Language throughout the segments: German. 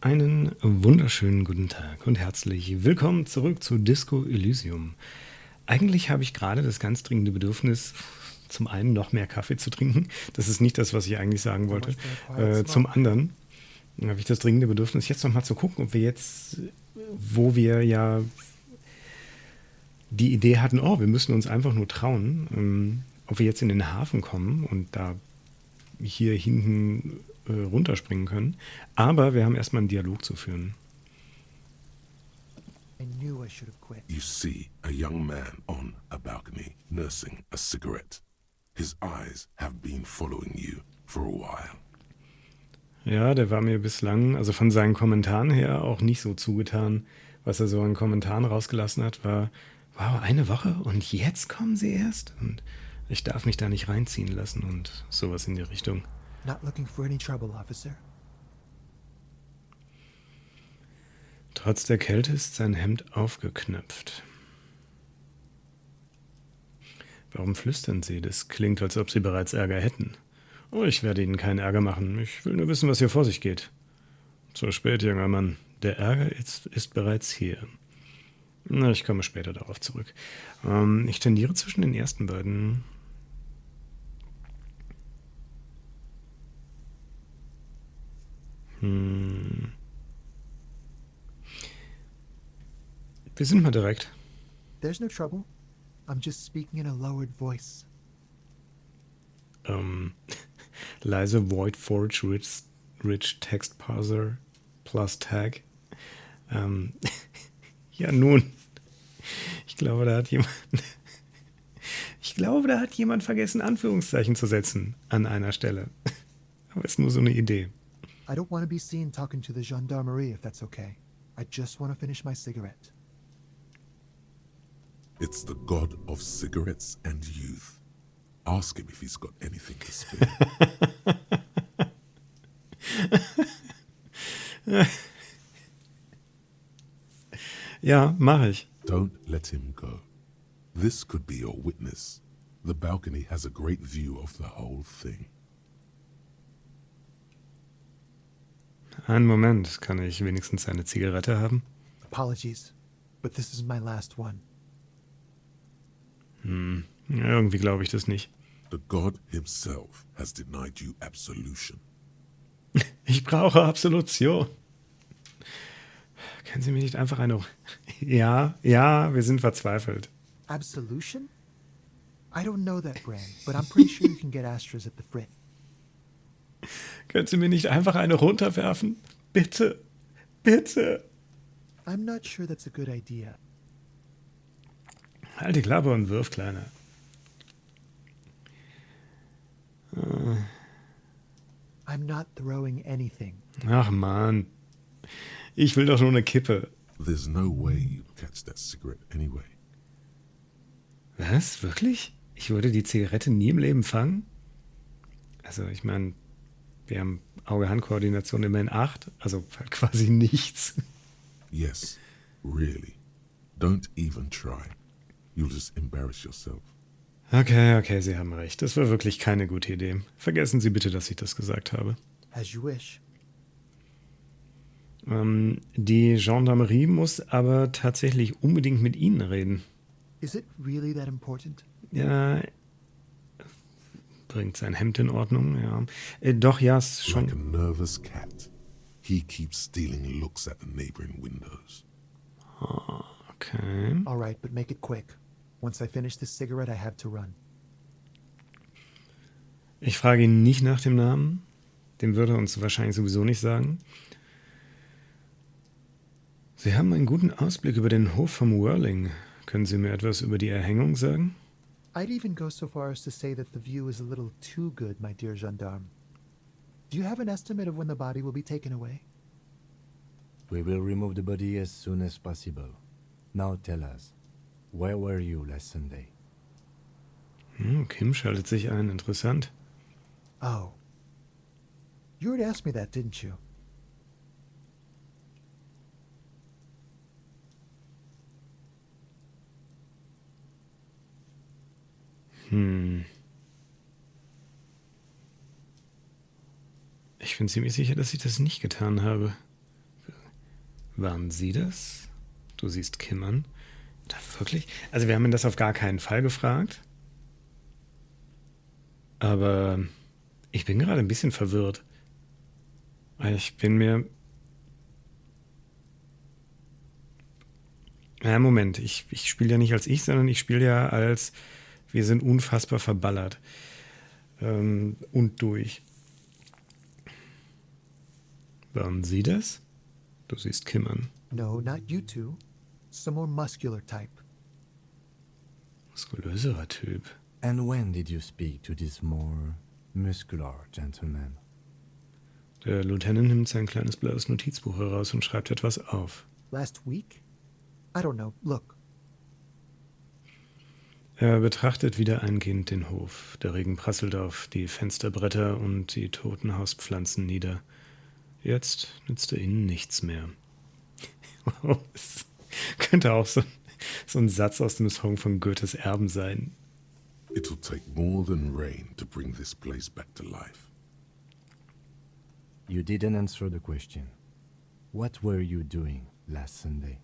Einen wunderschönen guten Tag und herzlich willkommen zurück zu Disco Elysium. Eigentlich habe ich gerade das ganz dringende Bedürfnis, zum einen noch mehr Kaffee zu trinken. Das ist nicht das, was ich eigentlich sagen So wollte. much for a quiet Zum smoke. anderen habe ich das dringende Bedürfnis, jetzt nochmal zu gucken, ob wir jetzt, wo wir ja die Idee hatten, oh, wir müssen uns einfach nur trauen, ob wir jetzt in den Hafen kommen und da hier hinten runterspringen können. Aber wir haben erstmal einen Dialog zu führen. I knew I should have quit. You see a young man on a balcony nursing a cigarette. His eyes have been following you for a while. Ja, der war mir bislang, also von seinen Kommentaren her, auch nicht so zugetan. Was er so an Kommentaren rausgelassen hat, war, wow, eine Woche und jetzt kommen sie erst? Und ich darf mich da nicht reinziehen lassen und sowas in die Richtung. Not looking for any trouble, officer. Trotz der Kälte ist sein Hemd aufgeknöpft. Warum flüstern sie? Das klingt, als ob sie bereits Ärger hätten. Oh, ich werde Ihnen keinen Ärger machen. Ich will nur wissen, was hier vor sich geht. Zu spät, junger Mann. Der Ärger ist bereits hier. Na, ich komme später darauf zurück. Ich tendiere zwischen den ersten beiden. Wir sind mal direkt. There's no trouble. I'm just speaking in a lowered voice. Leise Void Forge Rich Text Parser plus Tag. Ja, nun. Ich glaube, da hat jemand vergessen, Anführungszeichen zu setzen an einer Stelle. Aber ist nur so eine Idee. I don't want to be seen talking to the gendarmerie if that's okay. I just want to finish my cigarette. It's the god of cigarettes and youth. Ask him if he's got anything to spare. Ja, mache ich. Don't let him go. This could be your witness. The balcony has a great view of the whole thing. Einen Moment, kann ich wenigstens eine Zigarette haben? Apologies, but this is my last one. Ja, irgendwie glaube ich das nicht. The god himself has denied you absolution. Ich brauche Absolution. Können Sie mir nicht einfach eine... Ja, wir sind verzweifelt. Absolution? I don't know that brand, but I'm pretty sure you can get Astras at the Frit. Können Sie mir nicht einfach eine runterwerfen? Bitte, bitte. I'm not sure that's a good idea. Halt die Klappe und wirf, Kleiner. I'm not throwing anything. Ach Mann. Ich will doch nur eine Kippe. There's no way you'd catch that cigarette anyway. Was? Wirklich? Ich würde die Zigarette nie im Leben fangen? Also, ich meine, wir haben Auge-Hand-Koordination immerhin 8, also halt quasi nichts. Yes, really. Don't even try. You'll just embarrass yourself. Okay, Sie haben recht. Das war wirklich keine gute Idee. Vergessen Sie bitte, dass ich das gesagt habe. As you wish. Die Gendarmerie muss aber tatsächlich unbedingt mit Ihnen reden. Is it really that important? Ja, bringt sein Hemd in Ordnung, ja. Doch, ja, ist Like a schon... nervous cat, he keeps stealing looks at the neighboring windows. Okay. All right, but make it quick. Once I finish this cigarette, I have to run. Ich frage ihn nicht nach dem Namen. Den würde er uns wahrscheinlich sowieso nicht sagen. Sie haben einen guten Ausblick über den Hof vom Whirling. Können Sie mir etwas über die Erhängung sagen? I'd even go so far as to say that the view is a little too good, my dear gendarme. Do you have an estimate of when the body will be taken away? We will remove the body as soon as possible. Now tell us, where were you last Sunday? Kim schaltet sich ein. Interessant. Oh. You already asked me that, didn't you? Ich bin ziemlich sicher, dass ich das nicht getan habe. Waren Sie das? Du siehst Kim an. Da wirklich? Also wir haben ihn das auf gar keinen Fall gefragt. Aber ich bin gerade ein bisschen verwirrt. Ich bin mir... Ja, Moment. Ich spiele ja nicht als ich, sondern ich spiele ja als... Wir sind unfassbar verballert. Und durch. Waren Sie das? Du siehst Kim an. No, not you two. Some more muscular type. Muskulöserer Typ. And when did you speak to this more muscular gentleman? Der Lieutenant nimmt sein kleines blaues Notizbuch heraus und schreibt etwas auf. Last week? I don't know. Look. Er betrachtet wieder eingehend den Hof. Der Regen prasselt auf die Fensterbretter und die toten Hauspflanzen nieder. Jetzt nützt er ihnen nichts mehr. Das könnte auch so ein Satz aus dem Song von Goethes Erben sein. It'll take more than rain to bring this place back to life. You didn't answer the question. What were you doing last Sunday?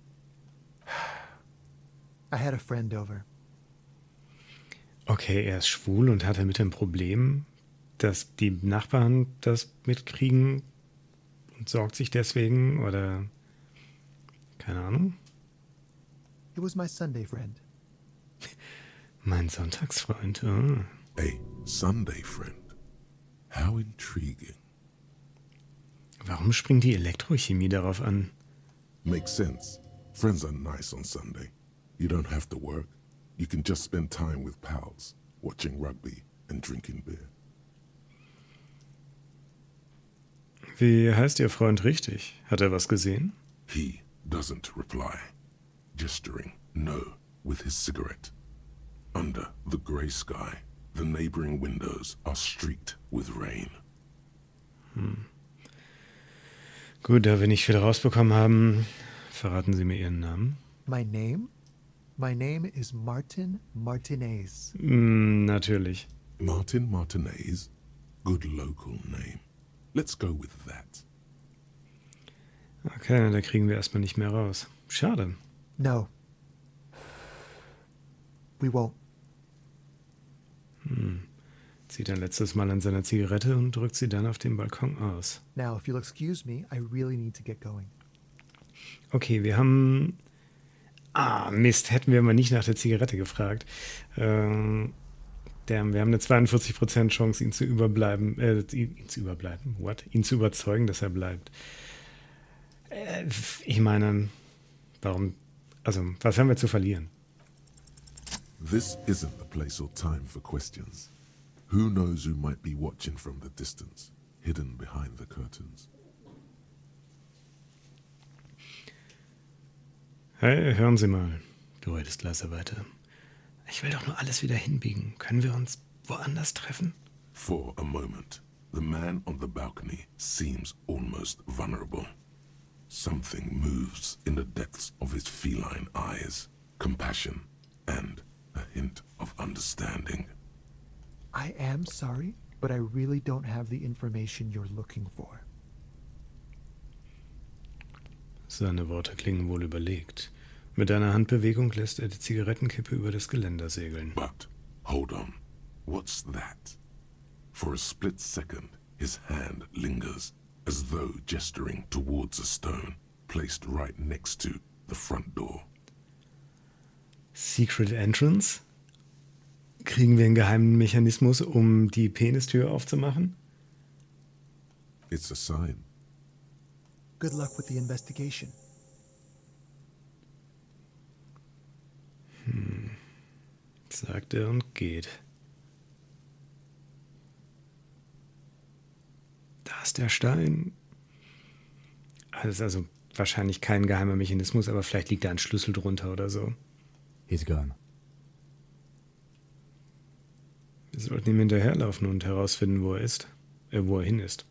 I had a friend over. Okay, er ist schwul und hat damit ein Problem, dass die Nachbarn das mitkriegen und sorgt sich deswegen oder keine Ahnung. It was my Sunday friend. Mein Sonntagsfreund. Oh. A Sunday friend. How intriguing. Warum springt die Elektrochemie darauf an? Makes sense. Friends are nice on Sunday. You don't have to work. You can just spend time with pals, watching rugby and drinking beer. Wie heißt Ihr Freund richtig? Hat er was gesehen? He doesn't reply, gesturing no with his cigarette. Under the grey sky, the neighboring windows are streaked with rain. Gut, da wir nicht viel rausbekommen haben, verraten Sie mir Ihren Namen. My name? My name is Martin Martinez. Natürlich. Martin Martinez? Good local name. Let's go with that. Okay, da kriegen wir erstmal nicht mehr raus. Schade. No. We won't. Zieht ein letztes Mal an seiner Zigarette und drückt sie dann auf dem Balkon aus. Now, if you'll excuse me, I really need to get going. Okay, wir haben... Mist, hätten wir mal nicht nach der Zigarette gefragt. Wir haben eine 42% Chance, ihn zu überzeugen, dass er bleibt. Ich meine, warum, also, was haben wir zu verlieren? This isn't the place or time for questions. Who knows who might be watching from the distance, hidden behind the curtains. Hey, hören Sie mal. Du redest leise weiter. Ich will doch nur alles wieder hinbiegen. Können wir uns woanders treffen? For a moment, the man on the balcony seems almost vulnerable. Something moves in the depths of his feline eyes. Compassion and a hint of understanding. I am sorry, but I really don't have the information you're looking for. Seine Worte klingen wohl überlegt. Mit einer Handbewegung lässt er die Zigarettenkippe über das Geländer segeln. But, hold on, what's that? For a split second, his hand lingers, as though gesturing towards a stone placed right next to the front door. Secret Entrance? Kriegen wir einen geheimen Mechanismus, um die Penistür aufzumachen? It's a sign. Good luck with the investigation. Sagt er und geht. Da ist der Stein. Das ist also wahrscheinlich kein geheimer Mechanismus, aber vielleicht liegt da ein Schlüssel drunter oder so. He's gone. Wir sollten ihm hinterherlaufen und herausfinden, wo er hin ist.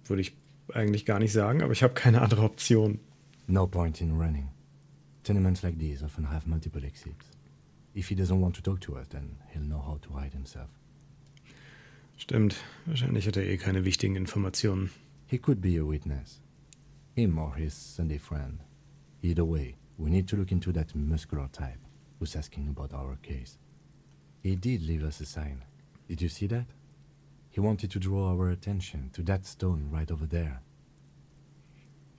Würde ich eigentlich gar nicht sagen, aber ich habe keine andere Option. No point in running. Tenements like these often have multiple exits. If he doesn't want to talk to us, then he'll know how to hide himself. Stimmt, wahrscheinlich hat er keine wichtigen Informationen. He could be a witness. Him or his Sunday friend. Either way, we need to look into that muscular type who's asking about our case. He did leave us a sign. Did you see that? He wanted to draw our attention to that stone right over there.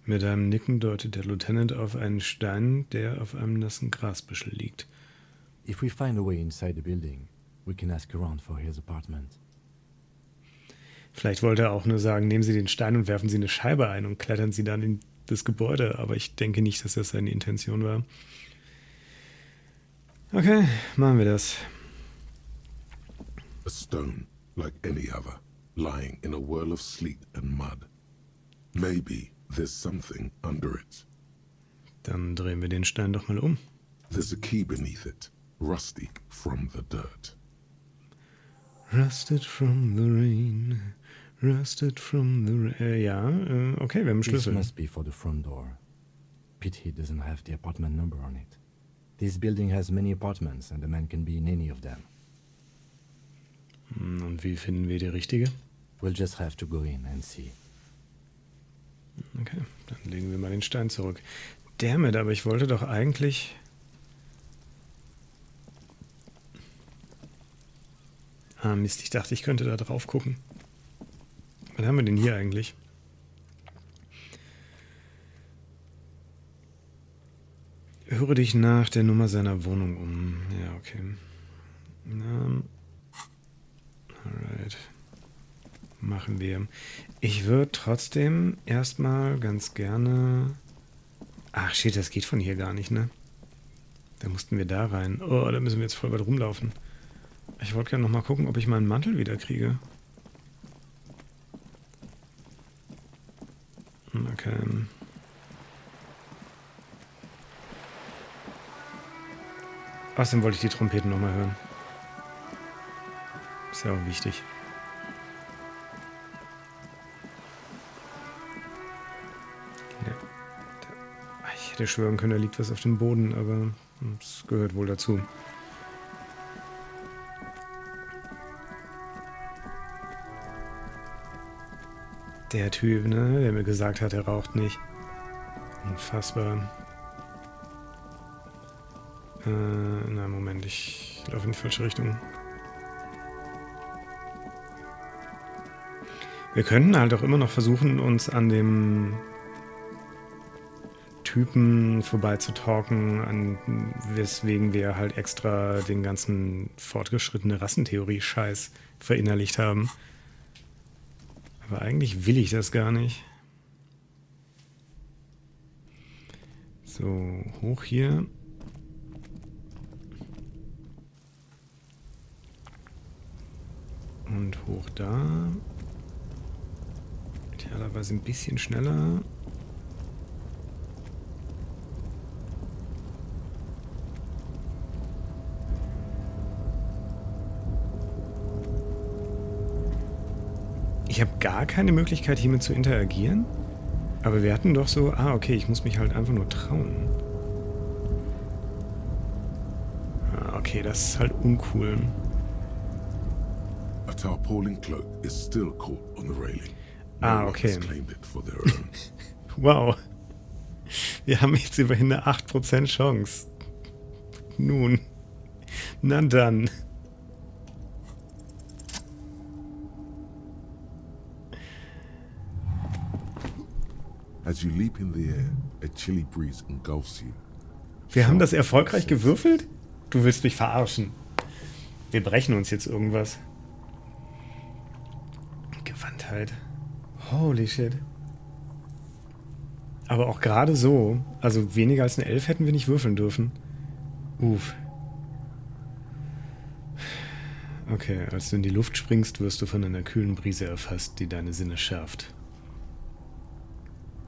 Mit einem Nicken deutet der Lieutenant auf einen Stein, der auf einem nassen Grasbüschel liegt. If we find a way inside the building, we can ask around for his apartment. Vielleicht wollte er auch nur sagen, nehmen Sie den Stein und werfen Sie eine Scheibe ein und klettern Sie dann in das Gebäude, aber ich denke nicht, dass das seine Intention war. Okay, machen wir das. A stone, like any other, lying in a whirl of sleet and mud. Maybe there's something under it. Dann drehen wir den Stein doch mal um. There's a key beneath it, rusty from the dirt. Rusted from the rain, rusted from the rain. Okay, wir haben einen This Schlüssel. must be for the front door. Pity he doesn't have the apartment number on it. This building has many apartments and the man can be in any of them. Und wie finden wir die richtige? We'll just have to go in and see. Okay, dann legen wir mal den Stein zurück. Dammit, aber ich wollte doch eigentlich... Ah, Mist, ich dachte, ich könnte da drauf gucken. Was haben wir denn hier eigentlich? Höre dich nach der Nummer seiner Wohnung um. Ja, okay. Alright. Machen wir. Ich würde trotzdem erstmal ganz gerne... Ach shit, das geht von hier gar nicht, ne? Da mussten wir da rein. Oh, da müssen wir jetzt voll weit rumlaufen. Ich wollte gerne noch mal gucken, ob ich meinen Mantel wieder kriege. Okay. Außerdem wollte ich die Trompeten noch mal hören. Ist ja auch wichtig. Ja. Ich hätte schwören können, da liegt was auf dem Boden, aber es gehört wohl dazu. Der Typ, ne, der mir gesagt hat, er raucht nicht. Unfassbar. Na, Moment, ich laufe in die falsche Richtung. Wir könnten halt auch immer noch versuchen, uns an dem Typen vorbeizutalken, weswegen wir halt extra den ganzen fortgeschrittene Rassentheorie-Scheiß verinnerlicht haben. Aber eigentlich will ich das gar nicht. So, hoch hier. Und hoch da. Idealerweise ein bisschen schneller. Ich habe gar keine Möglichkeit, hiermit zu interagieren. Aber wir hatten doch so... Ah, okay, ich muss mich halt einfach nur trauen. Ah, okay, das ist halt uncool. A tarpaulin cloak is still caught on the railing. Ah, No one okay. has claimed it for their own. Wow. Wir haben jetzt immerhin eine 8% Chance. Nun. Na dann. As you leap in the air, a chilly breeze engulfs you. Wir haben das erfolgreich gewürfelt? Du willst mich verarschen. Wir brechen uns jetzt irgendwas. Gewandtheit. Holy shit. Aber auch gerade so, also weniger als eine 11 hätten wir nicht würfeln dürfen. Uff. Okay, als du in die Luft springst, wirst du von einer kühlen Brise erfasst, die deine Sinne schärft.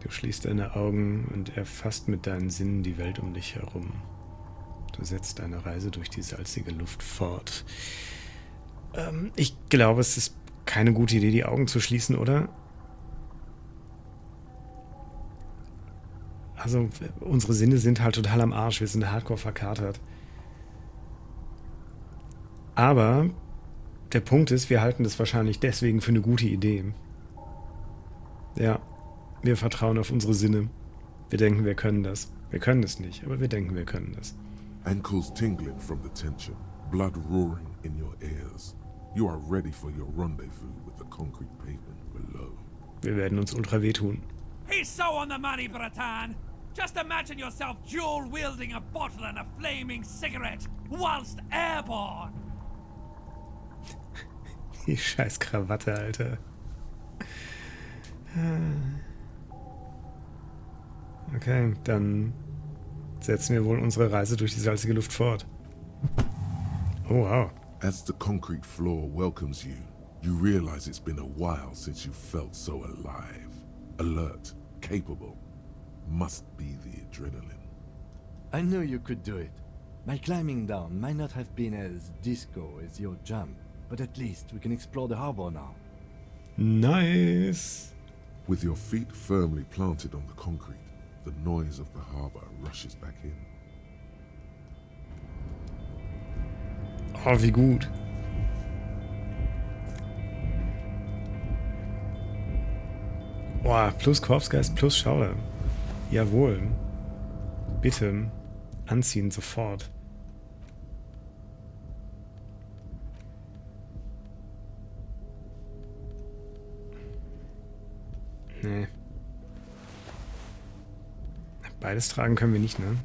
Du schließt deine Augen und erfasst mit deinen Sinnen die Welt um dich herum. Du setzt deine Reise durch die salzige Luft fort. Ich glaube, es ist keine gute Idee, die Augen zu schließen, oder? Also, unsere Sinne sind halt total am Arsch. Wir sind hardcore verkatert. Aber der Punkt ist, wir halten das wahrscheinlich deswegen für eine gute Idee. Ja. Wir vertrauen auf unsere Sinne. Wir denken, wir können das. Wir können es nicht, aber wir denken, wir können das. Ankles tingling from the tension, blood roaring in your ears. You are ready for your rendezvous with the concrete pavement below. Wir werden uns ultra wehtun. He's so on the money, Bratan! Just imagine yourself dual-wielding a bottle and a flaming cigarette whilst airborne! Die scheiß Krawatte, Alter. Okay, dann setzen wir wohl unsere Reise durch die salzige Luft fort. Oh, wow. As the concrete floor welcomes you, you realize it's been a while since you felt so alive. Alert, capable. Must be the adrenaline. I knew you could do it. My climbing down might not have been as disco as your jump, but at least we can explore the harbor now. Nice. With your feet firmly planted on the concrete, the noise of the harbor rushes back in. Oh, wie gut. Boah, plus Korpsgeist, plus Schauder. Jawohl. Bitte. Anziehen, sofort. Nee. Beides tragen können wir nicht, ne?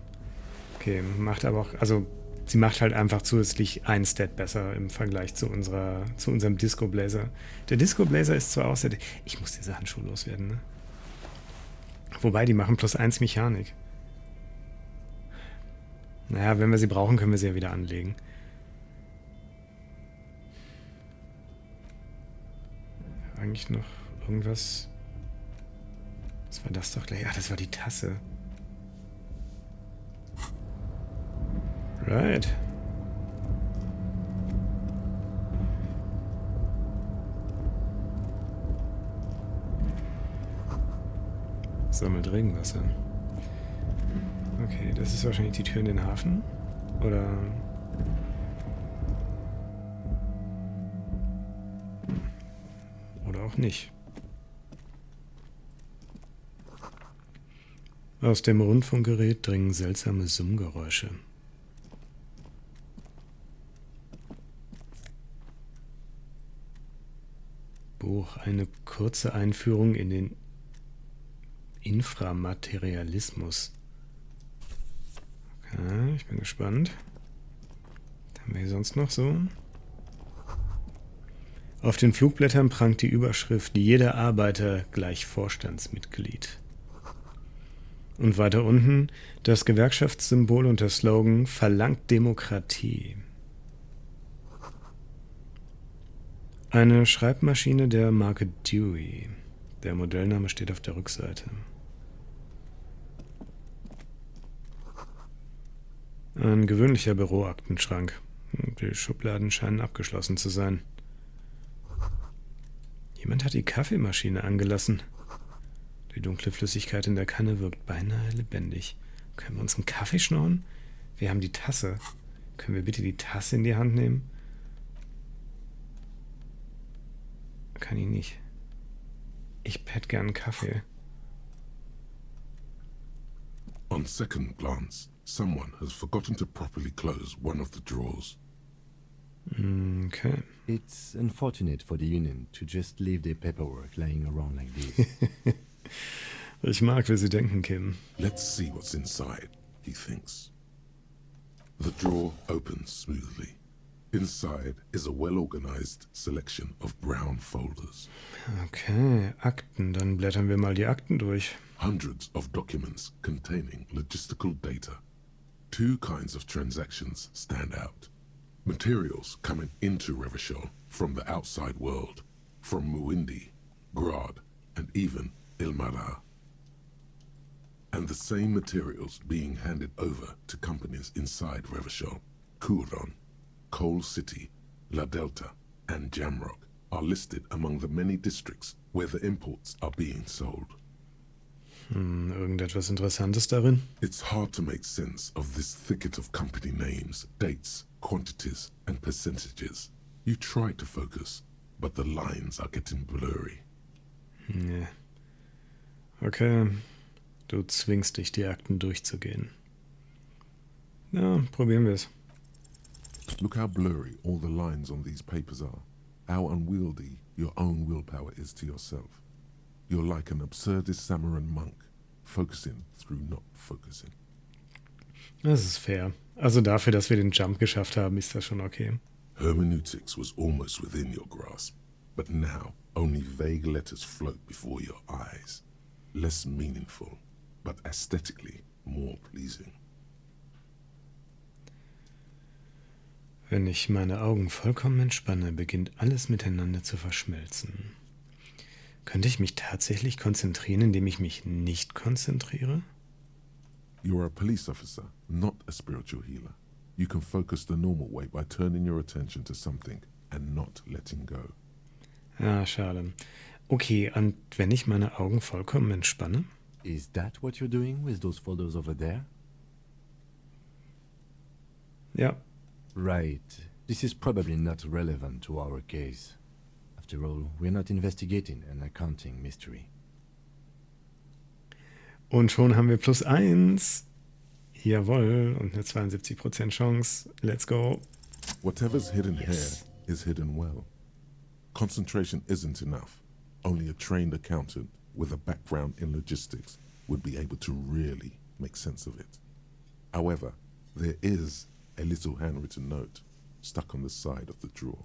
Okay, macht aber auch, also sie macht halt einfach zusätzlich ein Stat besser im Vergleich zu unserem Disco Blazer. Der Disco Blazer ist zwar auch ich muss diese Handschuhe loswerden, ne? Wobei, die machen +1 Mechanik. Naja, wenn wir sie brauchen, können wir sie ja wieder anlegen. Eigentlich noch irgendwas. Was war das doch gleich? Ah, das war die Tasse. Right. Sammelt Regenwasser. Okay, das ist wahrscheinlich die Tür in den Hafen. Oder... Oder auch nicht. Aus dem Rundfunkgerät dringen seltsame Summgeräusche. Buch, eine kurze Einführung in den Inframaterialismus. Okay, ich bin gespannt. Was haben wir hier sonst noch so? Auf den Flugblättern prangt die Überschrift „Jeder Arbeiter gleich Vorstandsmitglied". Und weiter unten das Gewerkschaftssymbol und der Slogan „Verlangt Demokratie". Eine Schreibmaschine der Marke Dewey. Der Modellname steht auf der Rückseite. Ein gewöhnlicher Büroaktenschrank. Die Schubladen scheinen abgeschlossen zu sein. Jemand hat die Kaffeemaschine angelassen. Die dunkle Flüssigkeit in der Kanne wirkt beinahe lebendig. Können wir uns einen Kaffee schnorren? Wir haben die Tasse. Können wir bitte die Tasse in die Hand nehmen? Kann ich nicht. Ich hätte gern einen Kaffee. On second glance, someone has forgotten to properly close one of the drawers. Okay. It's unfortunate for the union to just leave their paperwork lying around like this. Ich mag, wie Sie denken, Kim. Let's see what's inside, he thinks. The drawer opens smoothly. Inside is a well-organized selection of brown folders. Okay, Akten. Dann blättern wir mal die Akten durch. Hundreds of documents containing logistical data. Two kinds of transactions stand out. Materials coming into Revachol from the outside world, from Muindi, Grad, and even Ilmara. And the same materials being handed over to companies inside Revachol, Kuron, Coal City, La Delta, and Jamrock are listed among the many districts where the imports are being sold. Irgendetwas Interessantes darin? It's hard to make sense of this thicket of company names, dates, quantities, and percentages. You try to focus, but the lines are getting blurry. Nee. Okay, du zwingst dich, die Akten durchzugehen. Ja, probieren wir es. Look how blurry all the lines on these papers are. How unwieldy your own willpower is to yourself. You're like an absurdist Samaran monk, focusing through not focusing. Das ist fair. Also dafür, dass wir den Jump geschafft haben, ist das schon okay. Hermeneutics was almost within your grasp, but now only vague letters float before your eyes. Less meaningful, but aesthetically more pleasing. Wenn ich meine Augen vollkommen entspanne, beginnt alles miteinander zu verschmelzen. Könnte ich mich tatsächlich konzentrieren, indem ich mich nicht konzentriere? You are a police officer, not a spiritual healer. You can focus the normal way by turning your attention to something and not letting go. Ah, schade. Okay, und wenn ich meine Augen vollkommen entspanne? Is that what you're doing with those folders over there? Ja. Right. This is probably not relevant to our case. After all, we're not investigating an accounting mystery. Und schon haben wir +1. Jawohl, und eine 72% Chance. Let's go. Whatever's hidden Yes. here is hidden well. Concentration isn't enough. Only a trained accountant with a background in logistics would be able to really make sense of it. However, there is a little handwritten note stuck on the side of the drawer.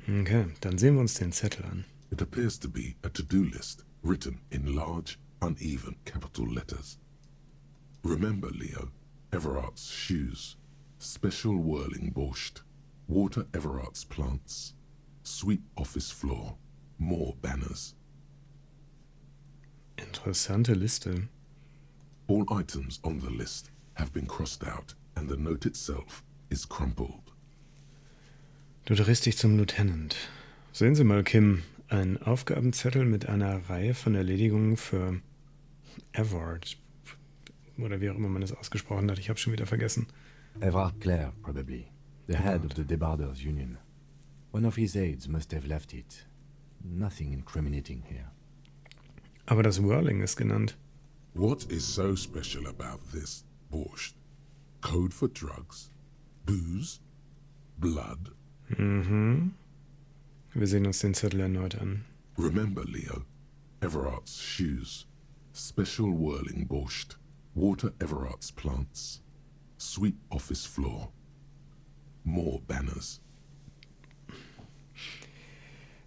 Okay, dann sehen wir uns den Zettel an. It appears to be a to-do list written in large, uneven capital letters. Remember, Leo, Everart's shoes, special whirling borscht, water Everart's plants, sweep office floor, more banners. Interessante Liste. All items on the list have been crossed out and the note itself is crumpled. Du drehst dich zum Lieutenant. Sehen Sie mal, Kim, ein Aufgabenzettel mit einer Reihe von Erledigungen für Everard. Oder wie auch immer man das ausgesprochen hat. Ich habe schon wieder vergessen. Everard Clare, probably. The head of the Debarders Union. One of his aides must have left it. Nothing incriminating here. Aber das Whirling ist genannt. What is so special about this borscht? Code for drugs? Booze? Blood? Mhm. Wir sehen uns den Zettel erneut an. Remember, Leo, Everart's shoes, special whirling borscht, water Everart's plants, sweep office floor, more banners.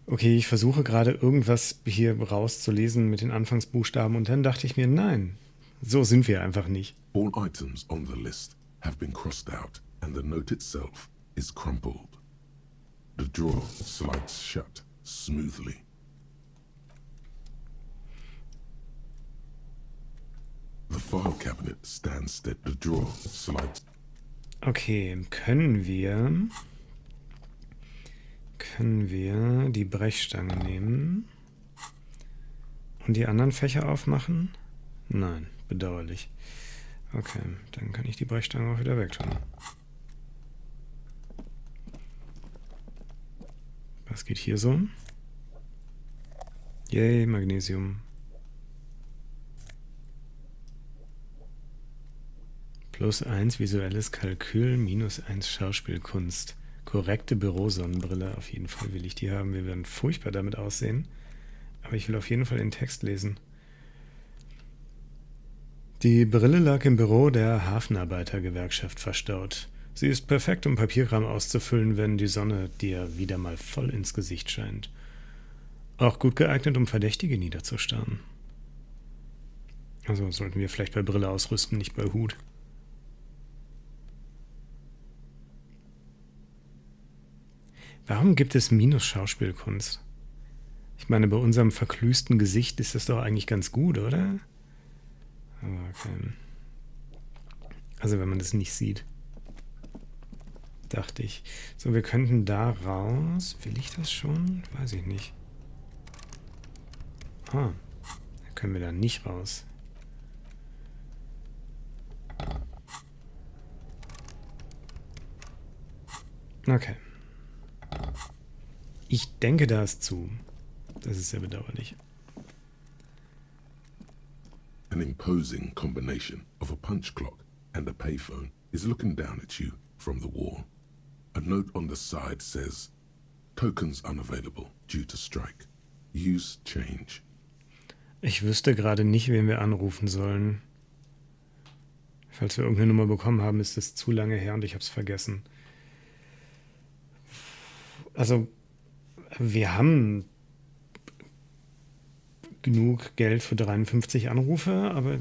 Okay, ich versuche gerade irgendwas hier rauszulesen mit den Anfangsbuchstaben und dann dachte ich mir, nein, so sind wir einfach nicht. All items on the list have been crossed out and the note itself is crumpled. The drawer slides shut smoothly. The file cabinet stands steady. The drawer slides. Okay, können wir die Brechstange nehmen und die anderen Fächer aufmachen? Nein, bedauerlich. Okay, dann kann ich die Brechstange auch wieder wegtun. Was geht hier so? Yay, Magnesium. +1 visuelles Kalkül, -1 Schauspielkunst. Korrekte Bürosonnenbrille, auf jeden Fall will ich die haben. Wir werden furchtbar damit aussehen. Aber ich will auf jeden Fall den Text lesen. Die Brille lag im Büro der Hafenarbeitergewerkschaft verstaut. Sie ist perfekt, um Papierkram auszufüllen, wenn die Sonne dir wieder mal voll ins Gesicht scheint. Auch gut geeignet, um Verdächtige niederzustarren. Also sollten wir vielleicht bei Brille ausrüsten, nicht bei Hut. Warum gibt es Schauspielkunst? Ich meine, bei unserem verklüsten Gesicht ist das doch eigentlich ganz gut, oder? Aber okay. Also wenn man das nicht sieht. Dachte ich. So, wir könnten da raus. Will ich das schon? Weiß ich nicht. Ah, da können wir da nicht raus. Okay. Ich denke, da ist zu. Das ist sehr bedauerlich. An imposing combination of a punch clock and a payphone is looking down at you from the wall. A note on the side says, "Tokens unavailable due to strike. Use change." Ich wüsste gerade nicht, wen wir anrufen sollen. Falls wir irgendeine Nummer bekommen haben, ist es zu lange her und ich habe es vergessen. Also, wir haben genug Geld für 53 Anrufe, aber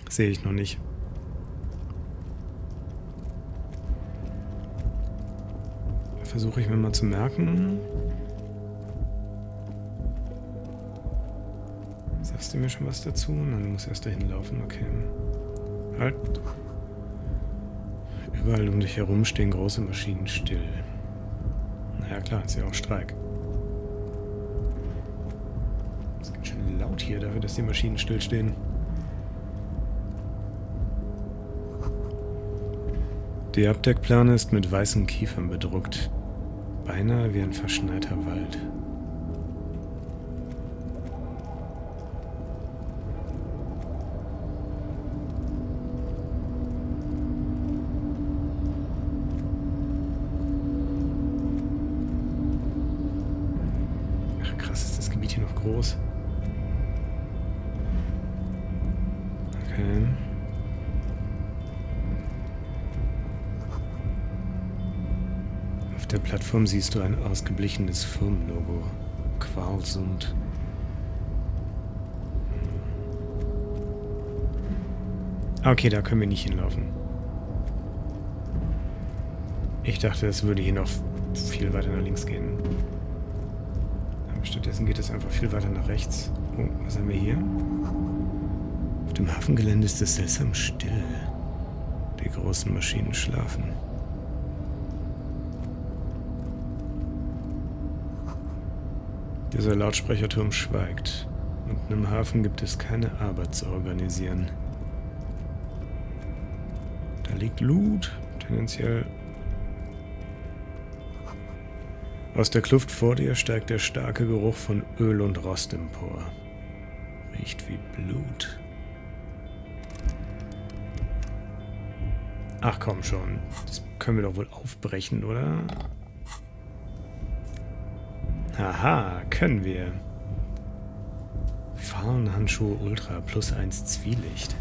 sehe ich noch nicht. Versuche ich mir mal zu merken. Sagst du mir schon was dazu? Nein, du musst erst dahin laufen, okay. Halt. Überall um dich herum stehen große Maschinen still. Naja klar, ist ja auch Streik. Ist ganz schön laut hier dafür, dass die Maschinen stillstehen. Die Abdeckplane ist mit weißen Kiefern bedruckt. Beinahe wie ein verschneiter Wald. Ach krass, ist das Gebiet hier noch groß. Okay. Auf der Plattform siehst du ein ausgeblichenes Firmenlogo. Qualsund. Okay, da können wir nicht hinlaufen. Ich dachte, es würde hier noch viel weiter nach links gehen. Aber stattdessen geht es einfach viel weiter nach rechts. Oh, was haben wir hier? Auf dem Hafengelände ist es seltsam still. Die großen Maschinen schlafen. Dieser Lautsprecherturm schweigt. Unten im Hafen gibt es keine Arbeit zu organisieren. Da liegt Loot, tendenziell. Aus der Kluft vor dir steigt der starke Geruch von Öl und Rost empor. Riecht wie Blut. Ach komm schon, das können wir doch wohl aufbrechen, oder? Haha, können wir. Fallenhandschuhe Ultra +1 Zwielicht.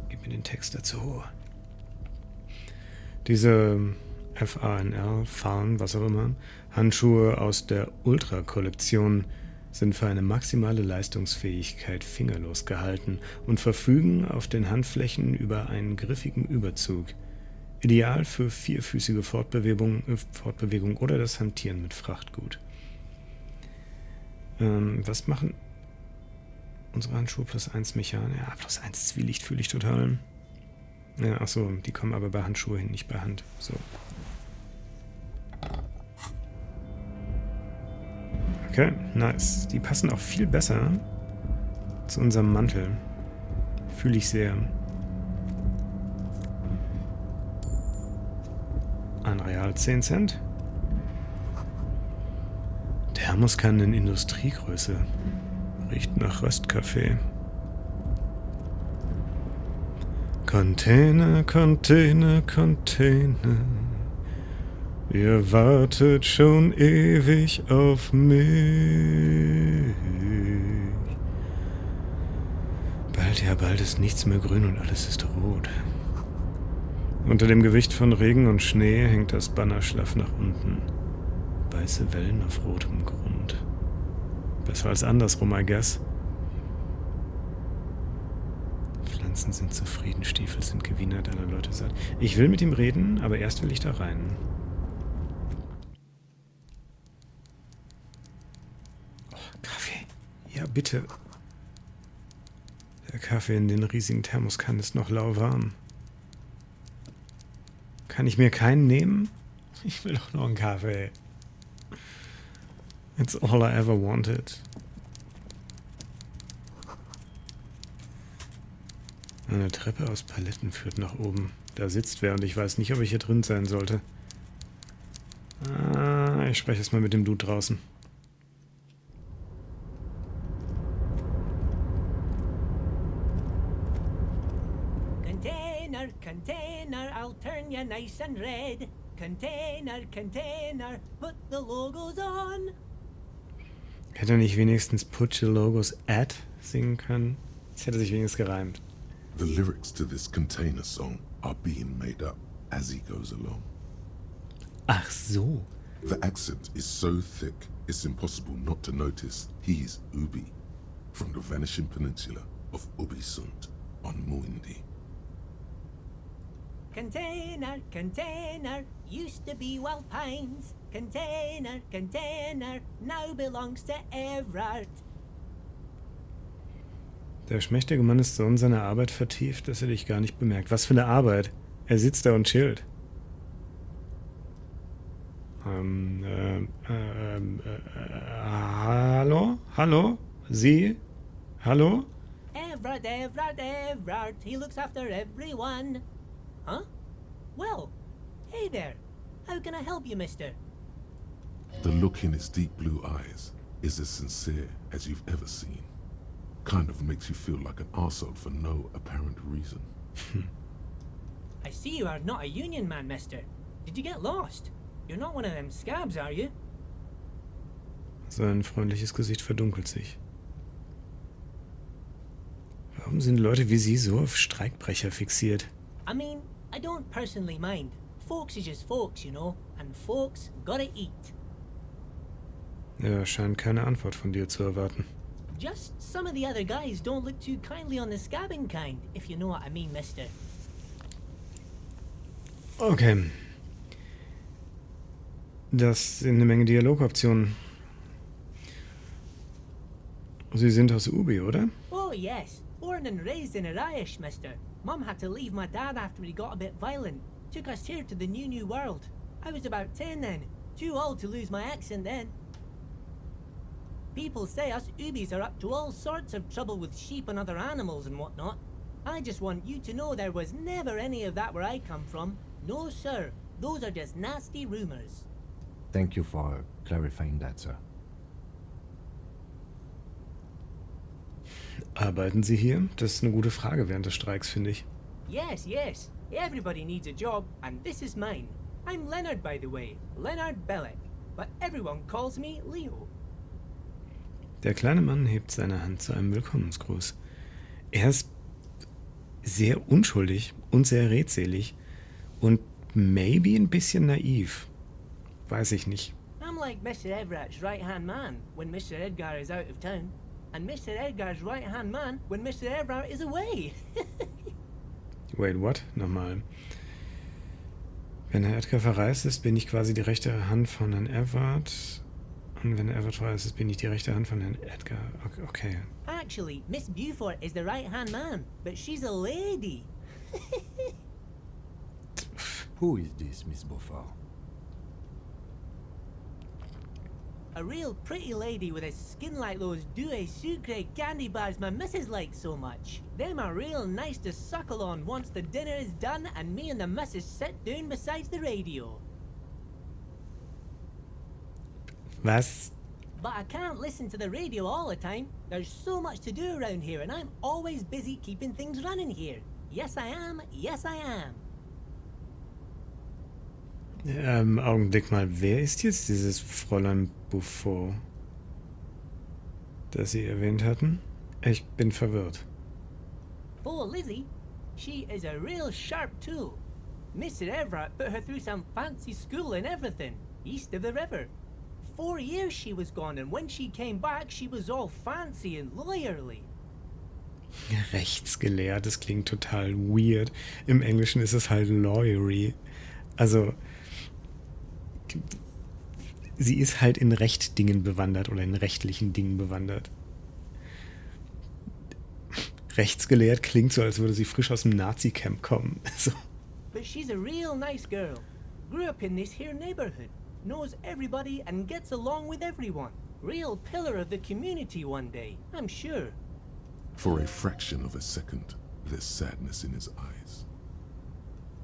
Gib mir den Text dazu. Diese FANL, Fallen, was auch immer, Handschuhe aus der Ultra-Kollektion sind für eine maximale Leistungsfähigkeit fingerlos gehalten und verfügen auf den Handflächen über einen griffigen Überzug. Ideal für vierfüßige Fortbewegung oder das Hantieren mit Frachtgut. Was machen unsere Handschuhe +1 Mechanik? Ja, +1 Zwielicht fühle ich total. Ja, achso, die kommen aber bei Handschuhe hin, nicht bei Hand. So. Okay, nice. Die passen auch viel besser zu unserem Mantel. Fühle ich sehr. Ein Real 10 Cent. Thermoskanne in Industriegröße. Riecht nach Röstkaffee. Container, Container, Container. Ihr wartet schon ewig auf mich. Bald, ja bald ist nichts mehr grün und alles ist rot. Unter dem Gewicht von Regen und Schnee hängt das Banner schlaff nach unten. Weiße Wellen auf rotem Grund. Besser als andersrum, I guess. Pflanzen sind zufrieden, Stiefel sind gewienert, alle Leute satt. Ich will mit ihm reden, aber erst will ich da rein. Oh, Kaffee. Ja, bitte. Der Kaffee in den riesigen Thermoskannen ist noch lauwarm. Kann ich mir keinen nehmen? Ich will doch noch einen Kaffee. It's all I ever wanted. Eine Treppe aus Paletten führt nach oben. Da sitzt wer und ich weiß nicht, ob ich hier drin sein sollte. Ich spreche erst mal mit dem Dude draußen. Container, container, I'll turn you nice and red. Container, container, put the logos on. Hätte er nicht wenigstens Put the Logos at singen können? Das hätte sich wenigstens gereimt. The lyrics to this container song are being made up as he goes along. Ach so. The accent is so thick, it's impossible not to notice he's Ubi, from the vanishing peninsula of Ubisund on Muindi. Container, container, used to be Wild Pines. Container, container, now belongs to Everard. Der schmächtige Mann ist so in seine Arbeit vertieft, dass er dich gar nicht bemerkt. Was für eine Arbeit? Er sitzt da und chillt. Hallo? Hallo? Sie? Hallo? Everard, Everard, Everard, he looks after everyone. Huh? Well, hey there. How can I help you, mister? The look in his deep blue eyes is as sincere as you've ever seen. Kind of makes you feel like an arsehole for no apparent reason. I see you are not a union man, mister. Did you get lost? You're not one of them scabs, are you? Sein freundliches Gesicht verdunkelt sich. Warum sind Leute wie Sie so auf Streikbrecher fixiert? I mean, I don't personally mind. Folks is just folks, you know, and folks gotta eat. Er scheint keine Antwort von dir zu erwarten. Just some of the other guys don't look too kindly on the scabbing kind, if you know what I mean, mister. Okay. Das sind eine Menge Dialogoptionen. Sie sind aus Ubi, oder? Oh, yes. Born and raised in Irish, mister. Mum had to leave my dad after he got a bit violent. Took us here to the new world. I was about 10 then. Too old to lose my accent then. People say us Ubis are up to all sorts of trouble with sheep and other animals and whatnot. I just want you to know there was never any of that where I come from. No, sir. Those are just nasty rumors. Thank you for clarifying that, sir. Arbeiten Sie hier? Das ist eine gute Frage während des Streiks, finde ich. Yes, yes. Everybody needs a job, and this is mine. I'm Leonard, by the way. Leonard Bellick. But everyone calls me Leo. Der kleine Mann hebt seine Hand zu einem Willkommensgruß. Er ist sehr unschuldig und sehr redselig und maybe ein bisschen naiv. Weiß ich nicht. I'm like Mr. Everett's right-hand man when Mr. Edgar is out of town, and Mr. Edgar's right-hand man when Mr. Everett is away. Wait, what? Nochmal. Wenn Herr Edgar verreist ist, bin ich quasi die rechte Hand von Herrn Everett. Und wenn Everett verreist ist, bin ich die rechte Hand von Herrn Edgar. Okay. Actually, Miss Beaufort is the right-hand man, but she's a lady. Who is this, Miss Beaufort? A real pretty lady with a skin like those Douai Sucre candy bars my missus likes so much. Them are real nice to suckle on once the dinner is done and me and the missus sit down beside the radio. Was? But I can't listen to the radio all the time. There's so much to do around here and I'm always busy keeping things running here. Yes, I am. Yes, I am. Augenblick mal, wer ist jetzt dieses Fräulein Beaufort, das Sie erwähnt hatten? Ich bin verwirrt. Oh, Lizzie, she is a real sharp tool. Mr. Everett put her through some fancy school and everything, east of the river. 4 years she was gone, and when she came back, she was all fancy and lawyerly. Rechtsgelehrt, das klingt total weird. Im Englischen ist es halt lawyery. Also, sie ist halt in Rechtdingen bewandert oder in rechtlichen Dingen bewandert. Rechtsgelehrt klingt so, als würde sie frisch aus dem Nazi-Camp kommen. So. But she's a real nice girl. Grew up in this here neighborhood. Knows everybody and gets along with everyone. Real pillar of the community one day, I'm sure. For a fraction of a second, there's sadness in his eyes.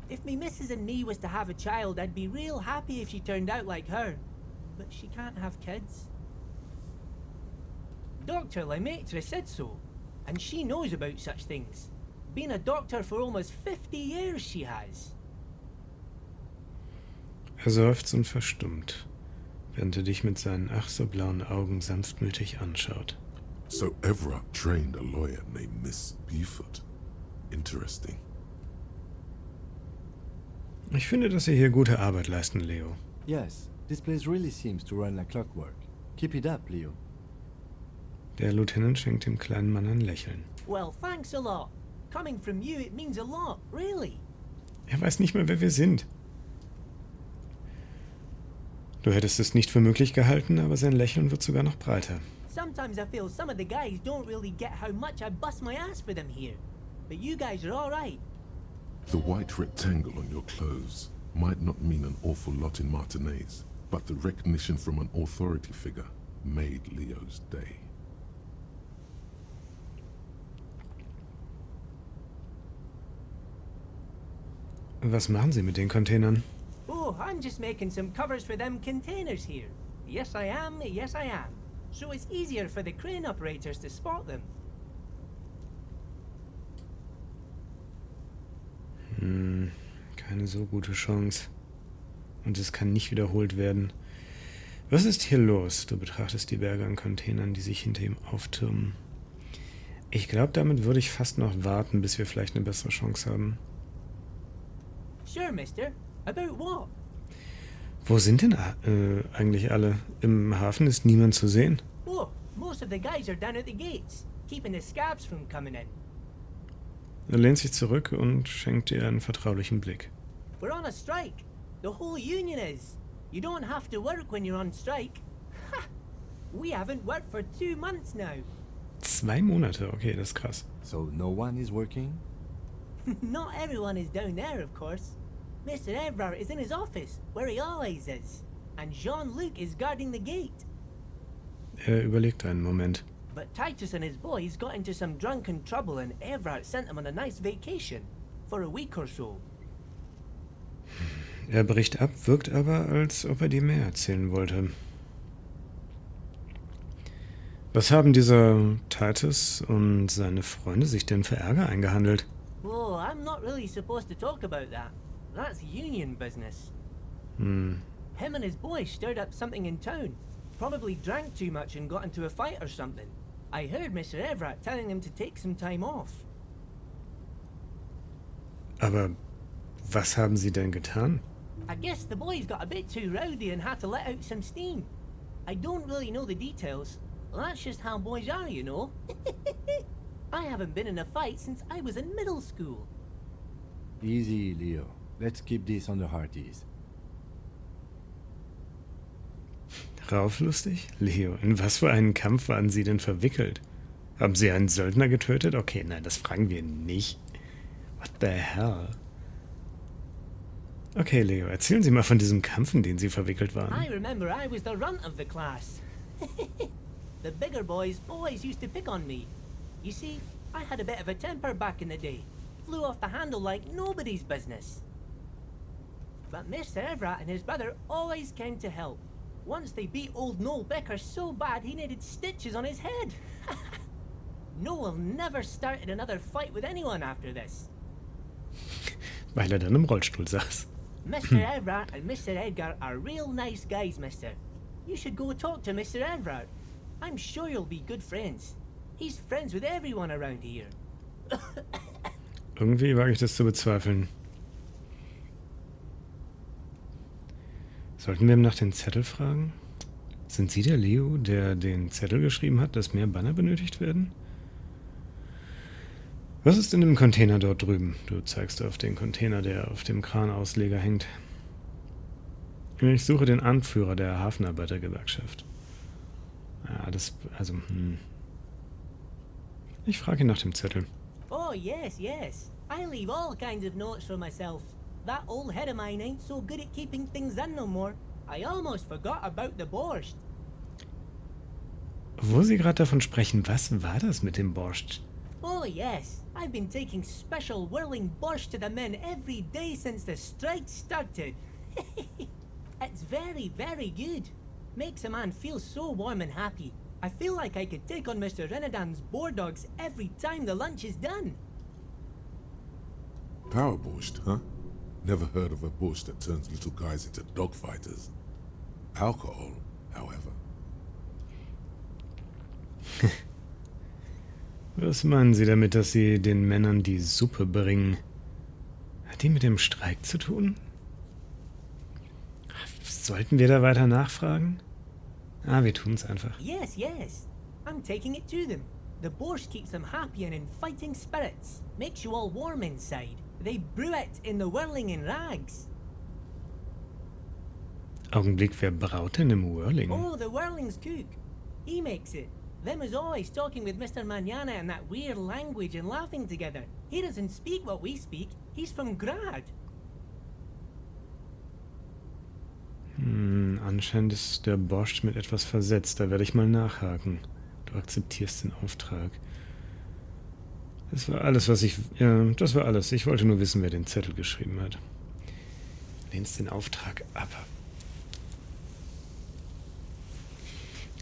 If me missus and me was to have a child, I'd be real happy if she turned out like her. But she can't have kids. Dr. Lemaitre said so, and she knows about such things. Been a doctor for almost 50 years, she has. Er seufzt und verstummt, während er dich mit seinen ach so blauen Augen sanftmütig anschaut. So Everett trained a lawyer named Miss Buford. Interesting. Ich finde, dass Sie hier gute Arbeit leisten, Leo. Yes, this place really seems to run like clockwork. Keep it up, Leo. Der Lieutenant schenkt dem kleinen Mann ein Lächeln. Well, thanks a lot. Coming from you, it means a lot, really. Er weiß nicht mehr, wer wir sind. Du hättest es nicht für möglich gehalten, aber sein Lächeln wird sogar noch breiter. Sometimes I feel some of the guys don't really get how much I bust my ass for them here. But you guys are alright. The white rectangle on your clothes might not mean an awful lot in Martinez, but the recognition from an authority figure made Leo's day. Was machen Sie mit den Containern? Oh, I'm just making some covers for them containers here. Yes, I am. Yes, I am. So it's easier for the crane operators to spot them. Keine so gute Chance. Und es kann nicht wiederholt werden. Was ist hier los? Du betrachtest die Berge an Containern, die sich hinter ihm auftürmen. Ich glaube, damit würde ich fast noch warten, bis wir vielleicht eine bessere Chance haben. Sure, mister. About what? Wo sind denn eigentlich alle? Im Hafen ist niemand zu sehen. Oh, most of the guys are down at the gates, keeping the scabs from coming in. Er lehnt sich zurück und schenkt ihr einen vertraulichen Blick. We're on a strike. The whole union is. You don't have to work when you're on strike. Ha! We haven't worked for 2 months now. 2 Monate, okay, das ist krass. So no one is working? Not everyone is down there, of course. Mr. Everard is in his office, where he always is. And Jean-Luc is guarding the gate. Er überlegt einen Moment. But Titus and his boys got into some drunken trouble and Everard sent them on a nice vacation. For a week or so. Er bricht ab, wirkt aber, als ob er dir mehr erzählen wollte. Was haben dieser Titus und seine Freunde sich denn für Ärger eingehandelt? Oh, I'm not really supposed to talk about that. That's union business. Hm. Him and his boys stirred up something in town. Probably drank too much and got into a fight or something. I heard Mr. Everett telling them to take some time off. Aber was haben sie denn getan? I guess the boys got a bit too rowdy and had to let out some steam. I don't really know the details. That's just how boys are, you know. I haven't been in a fight since I was in middle school. Easy, Leo. Let's keep this on the hearties. Rauflustig? Leo, in was für einen Kampf waren Sie denn verwickelt? Haben Sie einen Söldner getötet? Okay, nein, das fragen wir nicht. What the hell? Okay, Leo, erzählen Sie mal von diesem Kampf, in den Sie verwickelt waren. I remember I was the runt of the class. The bigger boys always used to pick on me. You see, I had a bit of a temper back in the day. Flew off the handle like nobody's business. But Mr. Everett and his brother always came to help. Once they beat old Noel Becker so bad he needed stitches on his head. Noel never started another fight with anyone after this. Weil er dann im Rollstuhl saß. Mr. Everett and Mr. Edgar are real nice guys, mister. You should go talk to Mr. Everett. I'm sure you'll be good friends. He's friends with everyone around here. Irgendwie wage ich das zu bezweifeln. Sollten wir ihm nach den Zettel fragen? Sind Sie der Leo, der den Zettel geschrieben hat, dass mehr Banner benötigt werden? Was ist in dem Container dort drüben? Du zeigst auf den Container, der auf dem Kranausleger hängt. Ich suche den Anführer der Hafenarbeitergewerkschaft. Ja, Ich frage ihn nach dem Zettel. Oh, yes, yes. I leave all kinds of notes for myself. That old head of mine ain't so good at keeping things in no more. I almost forgot about the borscht. Wo Sie gerade davon sprechen, was war das mit dem Borscht? Oh, yes. I've been taking special whirling borscht to the men every day since the strike started. It's very, very good. Makes a man feel so warm and happy. I feel like I could take on Mr. Renadan's boar dogs every time the lunch is done. Power borscht, huh? Never heard of a borscht that turns little guys into dogfighters. Alcohol, however. Was meinen Sie damit, dass Sie den Männern die Suppe bringen? Hat die mit dem Streik zu tun? Sollten wir da weiter nachfragen? Wir tun's einfach. Yes, yes. I'm taking it to them. The borscht keeps them happy and in fighting spirits. Makes you all warm inside. They brew it in the whirling in rags. Augenblick, wer braut denn im Whirling? Oh, the whirling's cook. He makes it. Them is always talking with Mr. Manana in that weird language and laughing together. He doesn't speak what we speak. He's from Grad. Anscheinend ist der Borscht mit etwas versetzt. Da werde ich mal nachhaken. Du akzeptierst den Auftrag. Das war alles, was ich... Ja, das war alles. Ich wollte nur wissen, wer den Zettel geschrieben hat. Lehnst den Auftrag ab.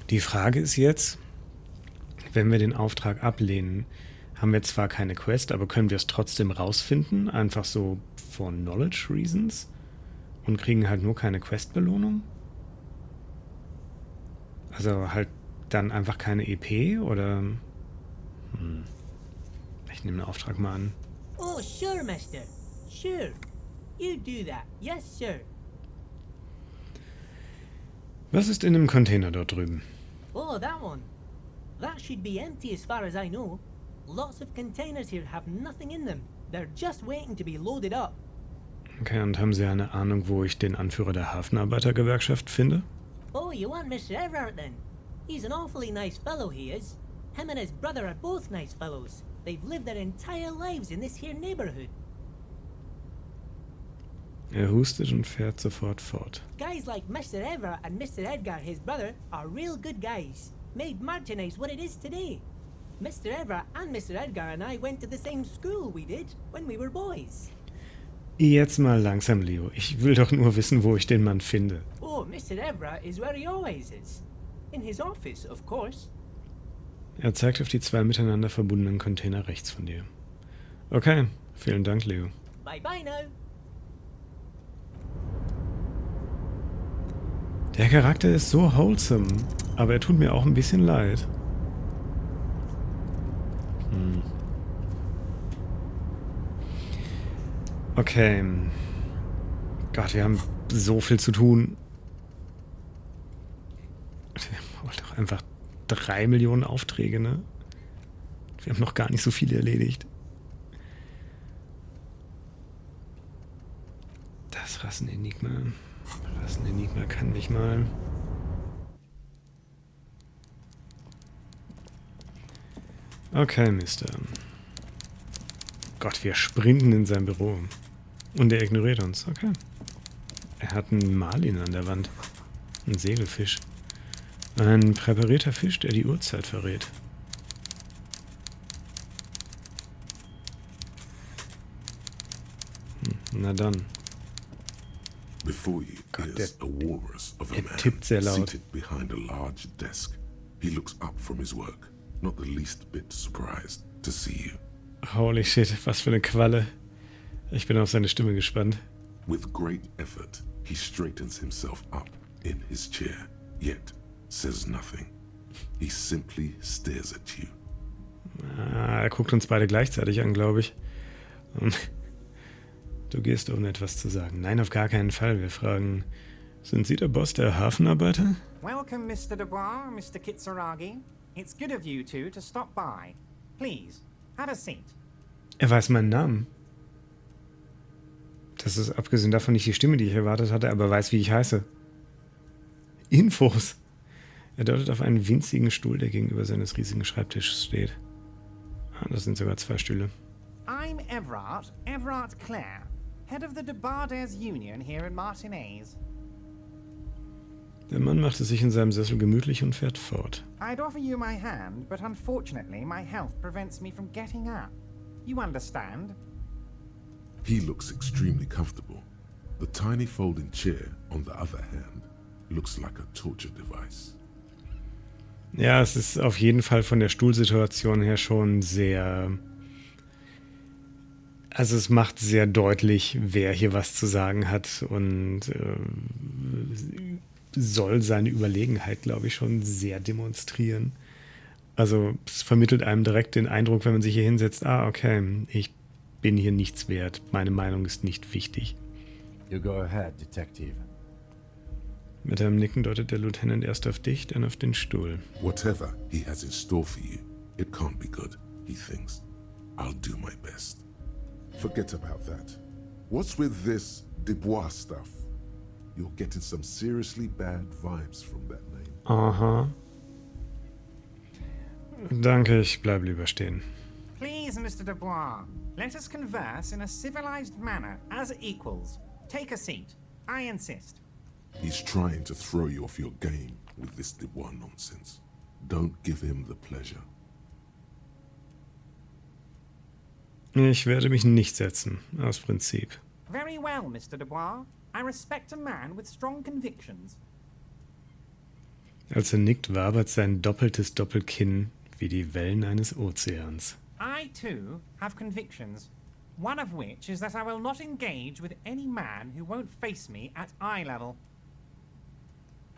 Die Frage ist jetzt, wenn wir den Auftrag ablehnen, haben wir zwar keine Quest, aber können wir es trotzdem rausfinden? Einfach so for knowledge reasons? Und kriegen halt nur keine Questbelohnung? Also halt dann einfach keine EP oder... Ich nehme den Auftrag mal an. Oh, sure, mister. Sure. You do that. Yes, sir. Was ist in dem Container dort drüben? Oh, that one. That should be empty as far as I know. Lots of containers here have nothing in them. They're just waiting to be loaded up. Okay, und haben Sie eine Ahnung, wo ich den Anführer der Hafenarbeitergewerkschaft finde? Oh, you want Mr. Everard then? He's an awfully nice fellow, he is. Him and his brother are both nice fellows. They've lived their entire lives in this here neighborhood. Er hustet und fährt sofort fort. Guys like Mr. Everard and Mr. Edgar, his brother, are real good guys. Made merchandise what it is today. Mr. Everard and Mr. Edgar and I went to the same school we did when we were boys. Jetzt mal langsam, Leo. Ich will doch nur wissen, wo ich den Mann finde. Oh, Mr. Everard is where he always is. In his office, of course. Er zeigt auf die zwei miteinander verbundenen Container rechts von dir. Okay, vielen Dank, Leo. Bye bye now. Der Charakter ist so wholesome, aber er tut mir auch ein bisschen leid. Okay. Gott, wir haben so viel zu tun. Wir wollen doch einfach 3 Millionen Aufträge, ne? Wir haben noch gar nicht so viele erledigt. Das Rassenenigma. Rassenenigma kann mich mal. Okay, Mister. Gott, wir sprinten in sein Büro. Und er ignoriert uns. Okay. Er hat einen Marlin an der Wand. Ein Segelfisch. Ein präparierter Fisch, der die Uhrzeit verrät. Na dann. Before you is a walrus of a man tippt sehr laut. seated behind a large desk. He looks up from his work, not the least bit surprised to see you. Holy shit, was für eine Qualle. Ich bin auf seine Stimme gespannt. With great effort, he straightens himself up in his chair, yet says nothing. He simply stares at you. Er guckt uns beide gleichzeitig an, glaube ich. Du gehst, ohne etwas zu sagen. Nein, auf gar keinen Fall. Wir fragen, sind Sie der Boss der Hafenarbeiter? Welcome, Mr. Dubois, Mr. Kitsuragi. It's good of you two to stop by. Please, have a seat. Er weiß meinen Namen. Das ist abgesehen davon nicht die Stimme, die ich erwartet hatte, aber weiß, wie ich heiße. Infos. Er deutet auf einen winzigen Stuhl, der gegenüber seines riesigen Schreibtisches steht. Das sind sogar 2 Stühle. I'm Everard Clare, head of the Debarders Union here in Martinez. Der Mann macht es sich in seinem Sessel gemütlich und fährt fort. I'd offer you my hand, but unfortunately my health prevents me from getting up. You understand? He looks extremely comfortable. The tiny folding chair, on the other hand, looks like a torture device. Ja, es ist auf jeden Fall von der Stuhlsituation her schon sehr... Also es macht sehr deutlich, wer hier was zu sagen hat und soll seine Überlegenheit, glaube ich, schon sehr demonstrieren. Also es vermittelt einem direkt den Eindruck, wenn man sich hier hinsetzt, okay, ich bin hier nichts wert, meine Meinung ist nicht wichtig. You go ahead, Detective. Mit einem Nicken deutet der Lieutenant erst auf dich, dann auf den Stuhl. Whatever he has in store for you, it can't be good, he thinks. I'll do my best. Forget about that. What's with this Dubois stuff? You're getting some seriously bad vibes from that name. Aha. Danke, ich bleib lieber stehen. Please, Mr. Dubois, let us converse in a civilized manner, as equals. Take a seat. I insist. He's trying to throw you off your game with this Dubois nonsense. Don't give him the pleasure. Ich werde mich nicht setzen, aus Prinzip. Very well, Mr. Dubois. I respect a man with strong convictions. Als er nickt, wabert sein doppeltes Doppelkinn wie die Wellen eines Ozeans. I, too, have convictions. One of which is that I will not engage with any man who won't face me at eye level.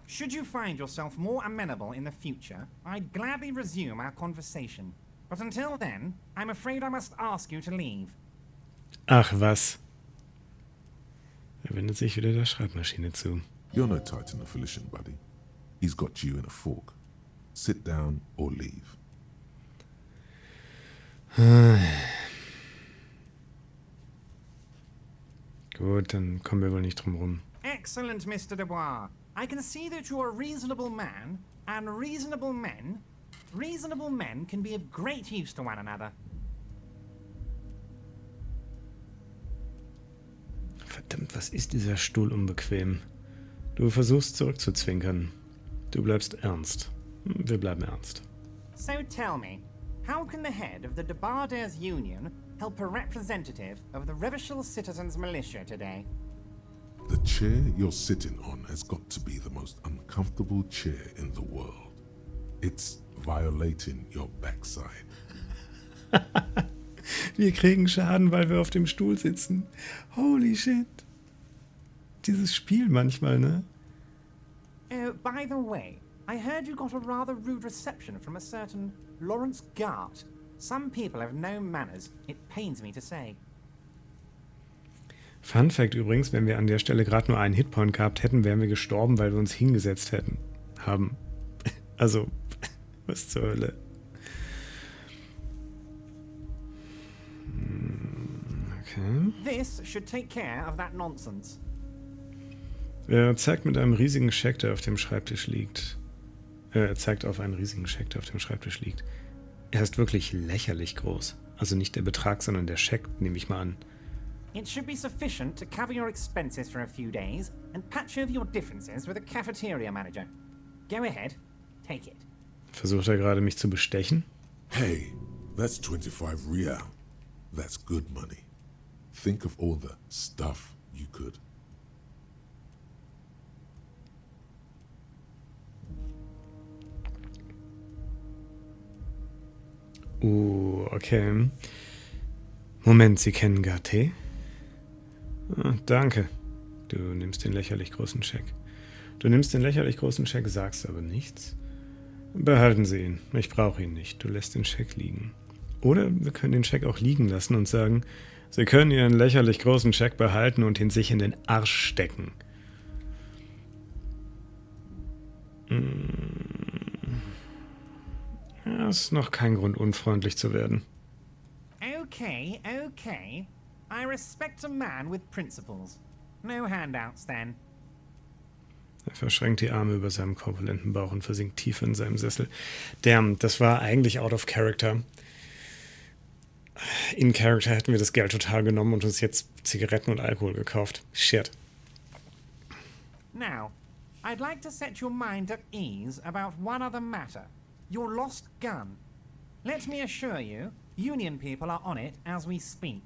Should you find yourself more amenable in the future, I'd gladly resume our conversation. But until then, I'm afraid I must ask you to leave. Ach was. Er wendet sich wieder der Schreibmaschine zu. You're no Titan of Elysium, buddy. He's got you in a fork. Sit down or leave. Gut, dann kommen wir wohl nicht drum rum. Excellent, Mr. Dubois. I can see that you're a reasonable man, and reasonable men can be of great use to one another. Verdammt, was ist dieser Stuhl unbequem? Du versuchst zurückzuzwinkern. Du bleibst ernst. Wir bleiben ernst. So tell me, how can the head of the Debarders Union help a representative of the Revachol Citizens Militia today? The chair you're sitting on has got to be the most uncomfortable chair in the world. It's violating your backside. Wir kriegen Schaden, weil wir auf dem Stuhl sitzen. Holy shit. Dieses Spiel manchmal, ne? Oh, by the way, I heard you got a rather rude reception from a certain Lawrence Gart. Some people have no manners, it pains me to say. Fun Fact übrigens, wenn wir an der Stelle gerade nur einen Hitpoint gehabt hätten, wären wir gestorben, weil wir uns hingesetzt haben. Also, was zur Hölle. Okay. This should take care of that nonsense. Er zeigt mit einem riesigen Scheck, der auf dem Schreibtisch liegt. Er zeigt auf einen riesigen Scheck, der auf dem Schreibtisch liegt. Er ist wirklich lächerlich groß. Also nicht der Betrag, sondern der Scheck, nehme ich mal an. It should be sufficient to cover your expenses for a few days and patch over your differences with the cafeteria manager. Go ahead, take it. Versucht er gerade, mich zu bestechen? Hey, that's 25 real. That's good money. Think of all the stuff you could. Okay. Moment, Sie kennen Garte? Danke. Du nimmst den lächerlich großen Scheck. Du nimmst den lächerlich großen Scheck, sagst aber nichts. Behalten Sie ihn. Ich brauche ihn nicht. Du lässt den Scheck liegen. Oder wir können den Scheck auch liegen lassen und sagen, Sie können Ihren lächerlich großen Scheck behalten und ihn sich in den Arsch stecken. Das ist noch kein Grund, unfreundlich zu werden. Okay, okay. I respect a man with principles. No handouts then. Er verschränkt die Arme über seinem korpulenten Bauch und versinkt tief in seinem Sessel. Damn, das war eigentlich out of character. In Character hätten wir das Geld total genommen und uns jetzt Zigaretten und Alkohol gekauft. Shit. Now, I'd like to set your mind at ease about one other matter. Your lost gun. Let me assure you, Union people are on it as we speak.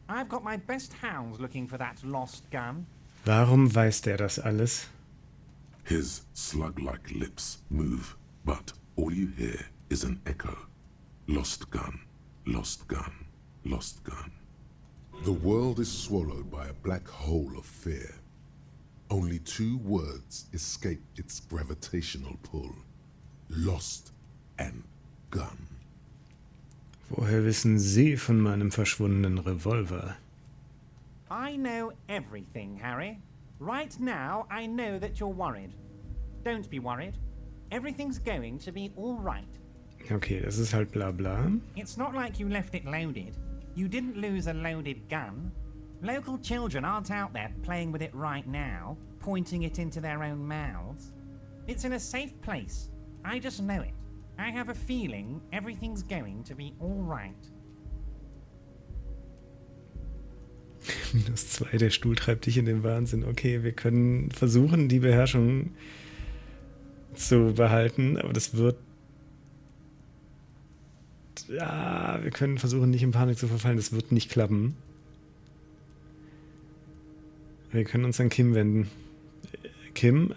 I've got my best hounds looking for that lost gun. Warum weiß der das alles? His slug-like lips move, but all you hear is an echo. Lost gun, lost gun, lost gun. The world is swallowed by a black hole of fear. Only 2 words escape its gravitational pull. Lost and gun. Woher wissen Sie von meinem verschwundenen Revolver? I know everything, Harry. Right now, I know that you're worried. Don't be worried. Everything's going to be all right. Okay, das ist halt bla bla. It's not like you left it loaded. You didn't lose a loaded gun. Local children aren't out there playing with it right now, pointing it into their own mouths. It's in a safe place. I just know it. I have a feeling everything's going to be all right. -2, der Stuhl treibt dich in den Wahnsinn. Okay, wir können versuchen, die Beherrschung zu behalten, aber das wird... Ja, wir können versuchen, nicht in Panik zu verfallen. Das wird nicht klappen. Wir können uns an Kim wenden. Kim?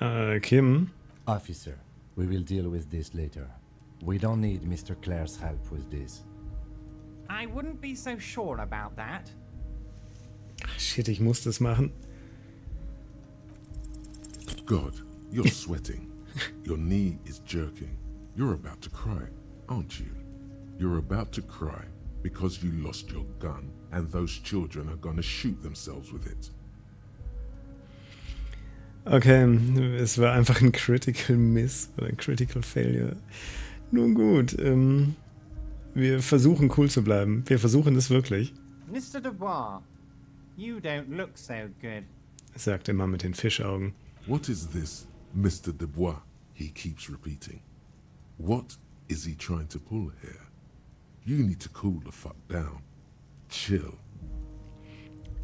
Officer, we will deal with this later. We don't need Mr. Clare's help with this. I wouldn't be so sure about that. Shit, ich muss das machen. God, you're sweating. Your knee is jerking. You're about to cry, aren't you? You're about to cry because you lost your gun and those children are gonna shoot themselves with it. Okay, es war einfach ein Critical Miss oder ein Critical Failure. Nun gut, wir versuchen cool zu bleiben. Wir versuchen es wirklich, Mr. Dubois, you don't look so good. sagt der Mann mit den Fischaugen. What is this, Mr. Dubois? He keeps repeating. What is he trying to pull here? You need to cool the fuck down. Chill.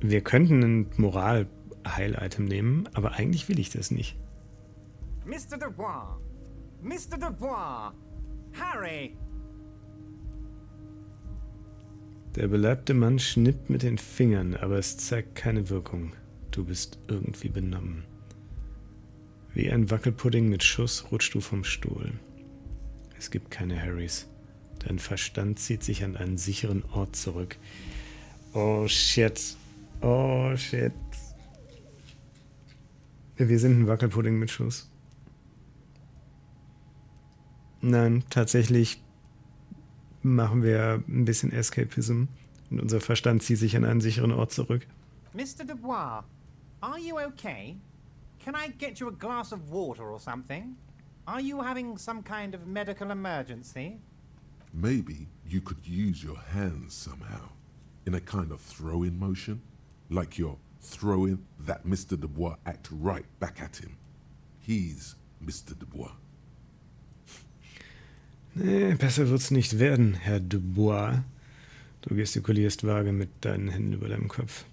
Wir könnten ein Moral-Heil-Item nehmen, aber eigentlich will ich das nicht. Mr. Dubois! Mr. Dubois! Harry! Der beleibte Mann schnippt mit den Fingern, aber es zeigt keine Wirkung. Du bist irgendwie benommen. Wie ein Wackelpudding mit Schuss rutschst du vom Stuhl. Es gibt keine Harrys. Dein Verstand zieht sich an einen sicheren Ort zurück. Oh shit. Oh shit. Wir sind ein Wackelpudding mit Schuss. Nein, tatsächlich machen wir ein bisschen Escapism und unser Verstand zieht sich an einen sicheren Ort zurück. Mr. Dubois, are you okay? Can I get you a glass of water or something? Are you having some kind of medical emergency? Maybe you could use your hands somehow, in a kind of throw-in motion, like you're throwing that Mr. Dubois act right back at him. He's Mr. Dubois. Nee, besser wird's nicht werden, Herr Dubois. Du gestikulierst vage mit deinen Händen über deinem Kopf.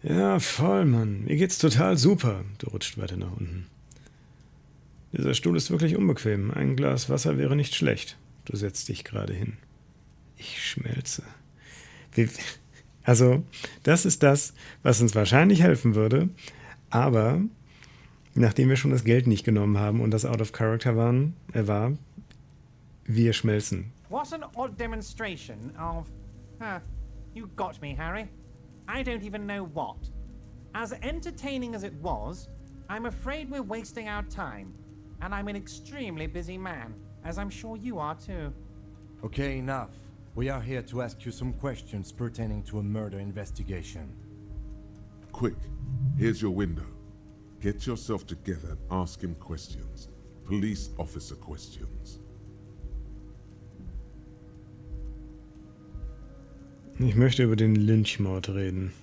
Ja, voll, Mann. Mir geht's total super. Du rutscht weiter nach unten. Dieser Stuhl ist wirklich unbequem. Ein Glas Wasser wäre nicht schlecht. Du setzt dich gerade hin. Ich schmelze. Also, das ist das, was uns wahrscheinlich helfen würde. Aber, nachdem wir schon das Geld nicht genommen haben und das out of character war, wir schmelzen. What an odd demonstration of... you got me, Harry. I don't even know what. As entertaining as it was, I'm afraid we're wasting our time. And I'm an extremely busy man, as I'm sure you are too. Okay, enough. We are here to ask you some questions pertaining to a murder investigation. Quick, here's your window. Get yourself together and ask him questions. Police officer questions. Ich möchte über den Lynchmord reden.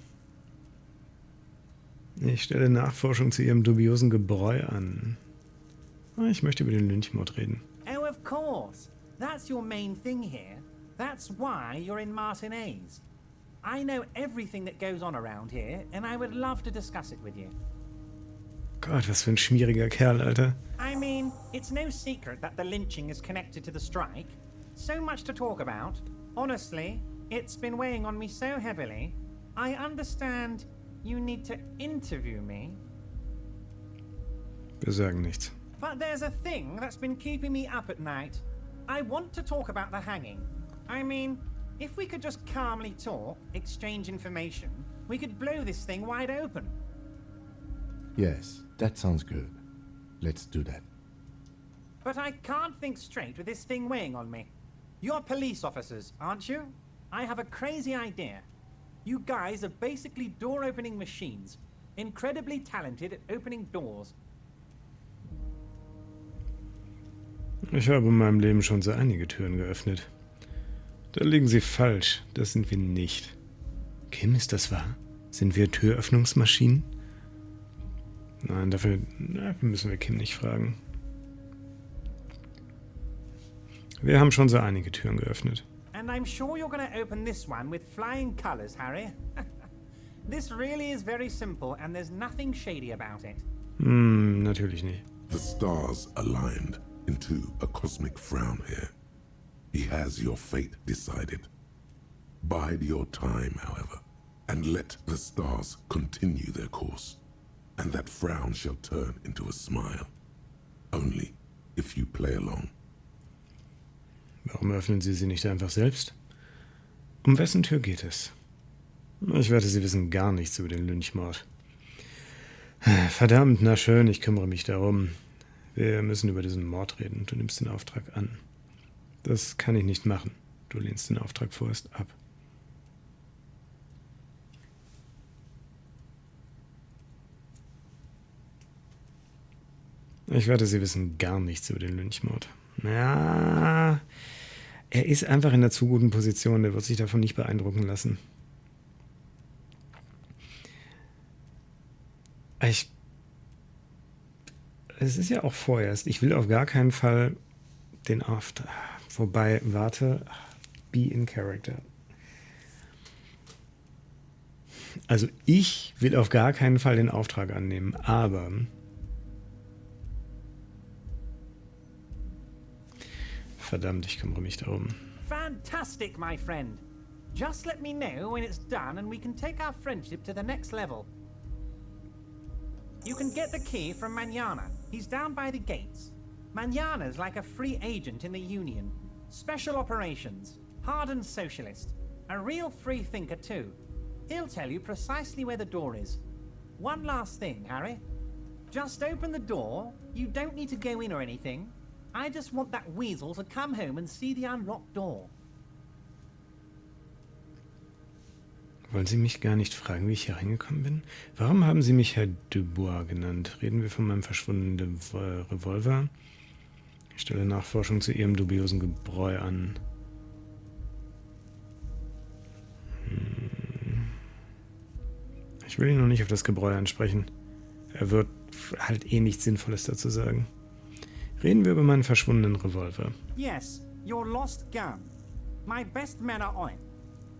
Ich stelle Nachforschung zu ihrem dubiosen Gebräu an. Ich möchte über den Lynchmord reden. Oh, of course. That's your main thing here. That's why you're in Martinez. I know everything that goes on around here, and I would love to discuss it with you. Gott, was für ein schmieriger Kerl, Alter. I mean, it's no secret that the lynching is connected to the strike. So much to talk about. Honestly, it's been weighing on me so heavily. I understand you need to interview me. Wir sagen nichts. But there's a thing that's been keeping me up at night. I want to talk about the hanging. I mean, If we could just calmly talk, exchange information, we could blow this thing wide open. Yes, that sounds good. Let's do that. But I can't think straight with this thing weighing on me. You're police officers, aren't you? I have a crazy idea. You guys are basically door-opening machines, incredibly talented at opening doors. Ich habe in meinem Leben schon so einige Türen geöffnet. Da liegen Sie falsch. Das sind wir nicht. Kim, ist das wahr? Sind wir Türöffnungsmaschinen? Nein, dafür müssen wir Kim nicht fragen. Wir haben schon so einige Türen geöffnet. And I'm sure you're going to open this one with flying colors, Harry. This really is very simple and there's nothing shady about it. Natürlich nicht. The stars aligned into a cosmic frown here. He has your fate decided. Bide your time, however, and let the stars continue their course, and that frown shall turn into a smile. Only if you play along. Warum öffnen Sie sie nicht einfach selbst? Um wessen Tür geht es? Ich wette, Sie wissen gar nichts über den Lynchmord. Verdammt, na schön, ich kümmere mich darum. Wir müssen über diesen Mord reden. Du nimmst den Auftrag an. Das kann ich nicht machen. Du lehnst den Auftrag vorerst ab. Ich wette, Sie wissen gar nichts über den Lynchmord. Ja, er ist einfach in einer zu guten Position. Der wird sich davon nicht beeindrucken lassen. Es ist ja auch vorerst. Ich will auf gar keinen Fall den Auftrag. Wobei, warte. Be in character. Also ich will auf gar keinen Fall den Auftrag annehmen, aber verdammt, ich kümmere mich darum. Fantastic, my friend. Just let me know when it's done and we can take our friendship to the next level. You can get the key from Manana. He's down by the gates. Manana's like a free agent in the Union. Special operations. Hardened socialist. A real free thinker too. He'll tell you precisely where the door is. One last thing, Harry. Just open the door. You don't need to go in or anything. I just want that weasel to come home and see the unlocked door. Wollen Sie mich gar nicht fragen, wie ich hier reingekommen bin? Warum haben Sie mich Herr Dubois genannt? Reden wir von meinem verschwundenen Revolver? Ich stelle Nachforschung zu Ihrem dubiosen Gebräu an. Ich will ihn noch nicht auf das Gebräu ansprechen. Er wird halt eh nichts Sinnvolles dazu sagen. Reden wir über meinen verschwundenen Revolver. Yes, your lost gun. My best men are on it.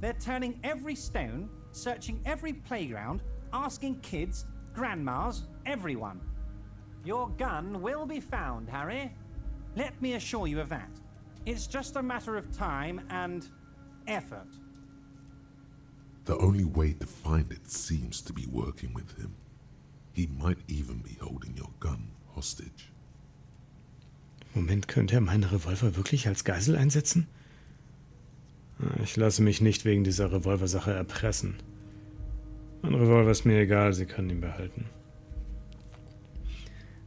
They're turning every stone, searching every playground, asking kids, grandmas, everyone. Your gun will be found, Harry. Let me assure you of that. It's just a matter of time and effort. The only way to find it seems to be working with him. He might even be holding your gun hostage. Moment, könnte er meinen Revolver wirklich als Geisel einsetzen? Ich lasse mich nicht wegen dieser Revolversache erpressen. Mein Revolver ist mir egal, Sie können ihn behalten.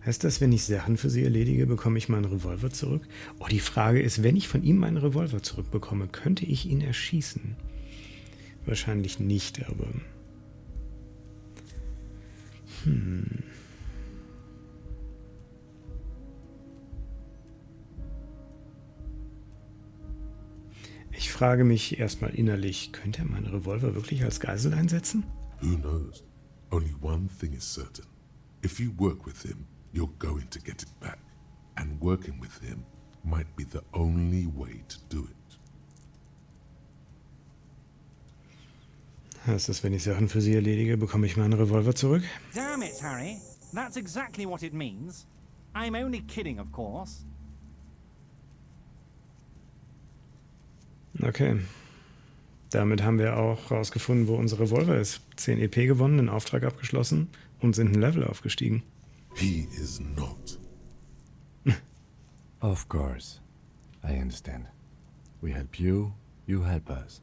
Heißt das, wenn ich Sachen für Sie erledige, bekomme ich meinen Revolver zurück? Oh, die Frage ist, wenn ich von ihm meinen Revolver zurückbekomme, könnte ich ihn erschießen? Wahrscheinlich nicht, aber... Ich frage mich erstmal innerlich, könnte er meinen Revolver wirklich als Geisel einsetzen? Who knows? Only one thing is certain. If you work with him, you're going to get it back. And working with him might be the only way to do it. Heißt das, wenn ich Sachen für Sie erledige, bekomme ich meinen Revolver zurück? Damn it, Harry. That's exactly what it means. I'm only kidding, of course. Okay. Damit haben wir auch rausgefunden, wo unser Revolver ist. 10 EP gewonnen, den Auftrag abgeschlossen und sind ein Level aufgestiegen. He is not. Of course. I understand. We help you, You help us.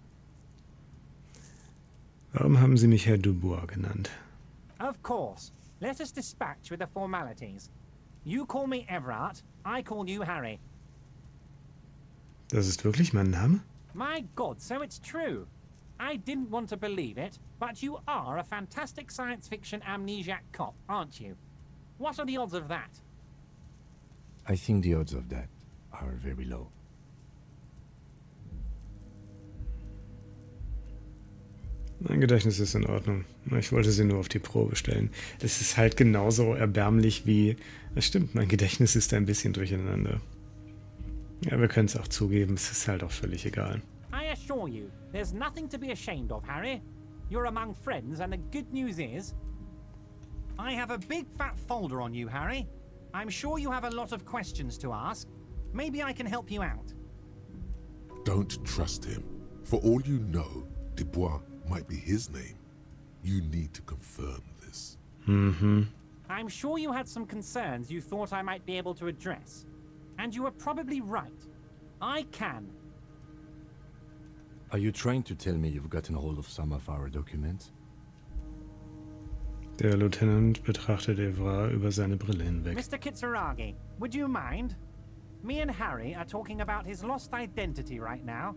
Warum haben Sie mich Herr Dubois genannt? Of course. Let us dispatch with the formalities. You call me Everard, I call you Harry. Das ist wirklich mein Name? My God, so it's true. I didn't want to believe it, but you are a fantastic science fiction amnesiac cop, aren't you? What are the odds of that? I think the odds of that are very low. Mein Gedächtnis ist in Ordnung. Ich wollte sie nur auf die Probe stellen. Es ist halt genauso erbärmlich wie... Es stimmt, mein Gedächtnis ist ein bisschen durcheinander. Ja, wir können es auch zugeben, es ist halt auch völlig egal. I assure you, there's nothing to be ashamed of, Harry. You're among friends, and the good news is... I have a big fat folder on you, Harry. I'm sure you have a lot of questions to ask. Maybe I can help you out. Don't trust him. For all you know, Dubois might be his name. You need to confirm this. I'm sure you had some concerns you thought I might be able to address. And you were probably right. I can. Are you trying to tell me you've gotten hold of some of our documents? Der Lieutenant betrachtet Evra über seine Brille hinweg. Mr. Kitsuragi, would you mind? Me and Harry are talking about his lost identity right now.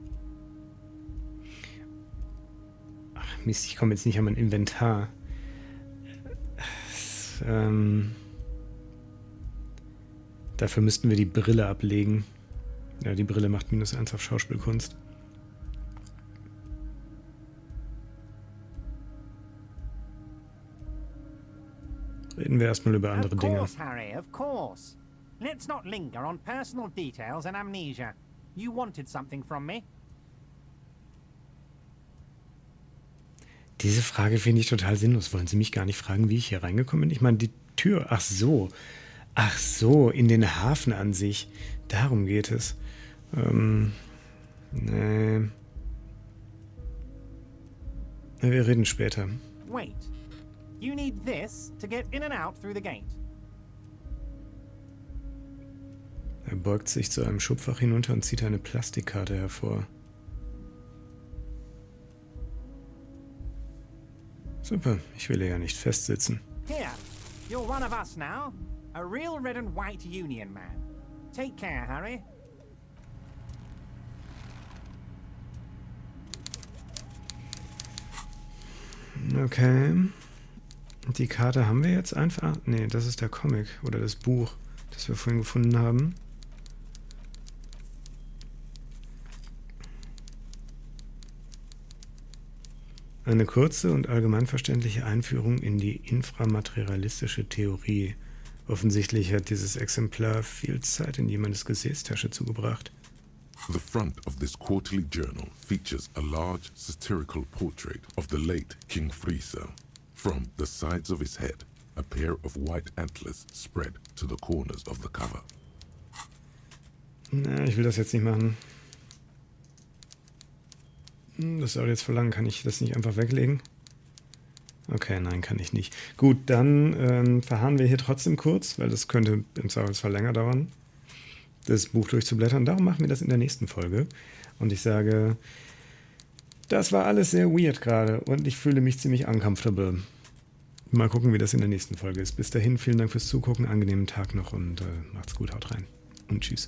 Ach Mist, ich komme jetzt nicht an mein Inventar. Dafür müssten wir die Brille ablegen. Ja, die Brille macht -1 auf Schauspielkunst. Reden wir erstmal über andere Dinge. Of course, Harry, of course. Let's not linger on personal details and amnesia. You wanted something from me. Diese Frage finde ich total sinnlos. Wollen Sie mich gar nicht fragen, wie ich hier reingekommen bin? Ich meine, die Tür... Ach so, in den Hafen an sich. Darum geht es. Nee. Wir reden später. Wait. You need this to get in and out through the gate. Er beugt sich zu einem Schubfach hinunter und zieht eine Plastikkarte hervor. Super, ich will hier ja nicht festsitzen. Here, you're one of us now. A real red and white Union man. Take care, Harry. Okay. Die Karte haben wir jetzt einfach... Nee, das ist der Comic oder das Buch, das wir vorhin gefunden haben. Eine kurze und allgemeinverständliche Einführung in die inframaterialistische Theorie. Offensichtlich hat dieses Exemplar viel Zeit in jemandes Gesäßtasche zugebracht. The front of this quarterly journal features a large satirical portrait of the late King Friesa. From the sides of his head, a pair of white antlers spread to the corners of the cover. Na, ich will das jetzt nicht machen. Das dauert jetzt voll lang. Kann ich das nicht einfach weglegen? Okay, nein, kann ich nicht. Gut, dann verharren wir hier trotzdem kurz, weil das könnte im Zweifelsfall länger dauern, das Buch durchzublättern. Darum machen wir das in der nächsten Folge. Und ich sage, das war alles sehr weird gerade und ich fühle mich ziemlich uncomfortable. Mal gucken, wie das in der nächsten Folge ist. Bis dahin, vielen Dank fürs Zugucken, angenehmen Tag noch und macht's gut, haut rein und tschüss.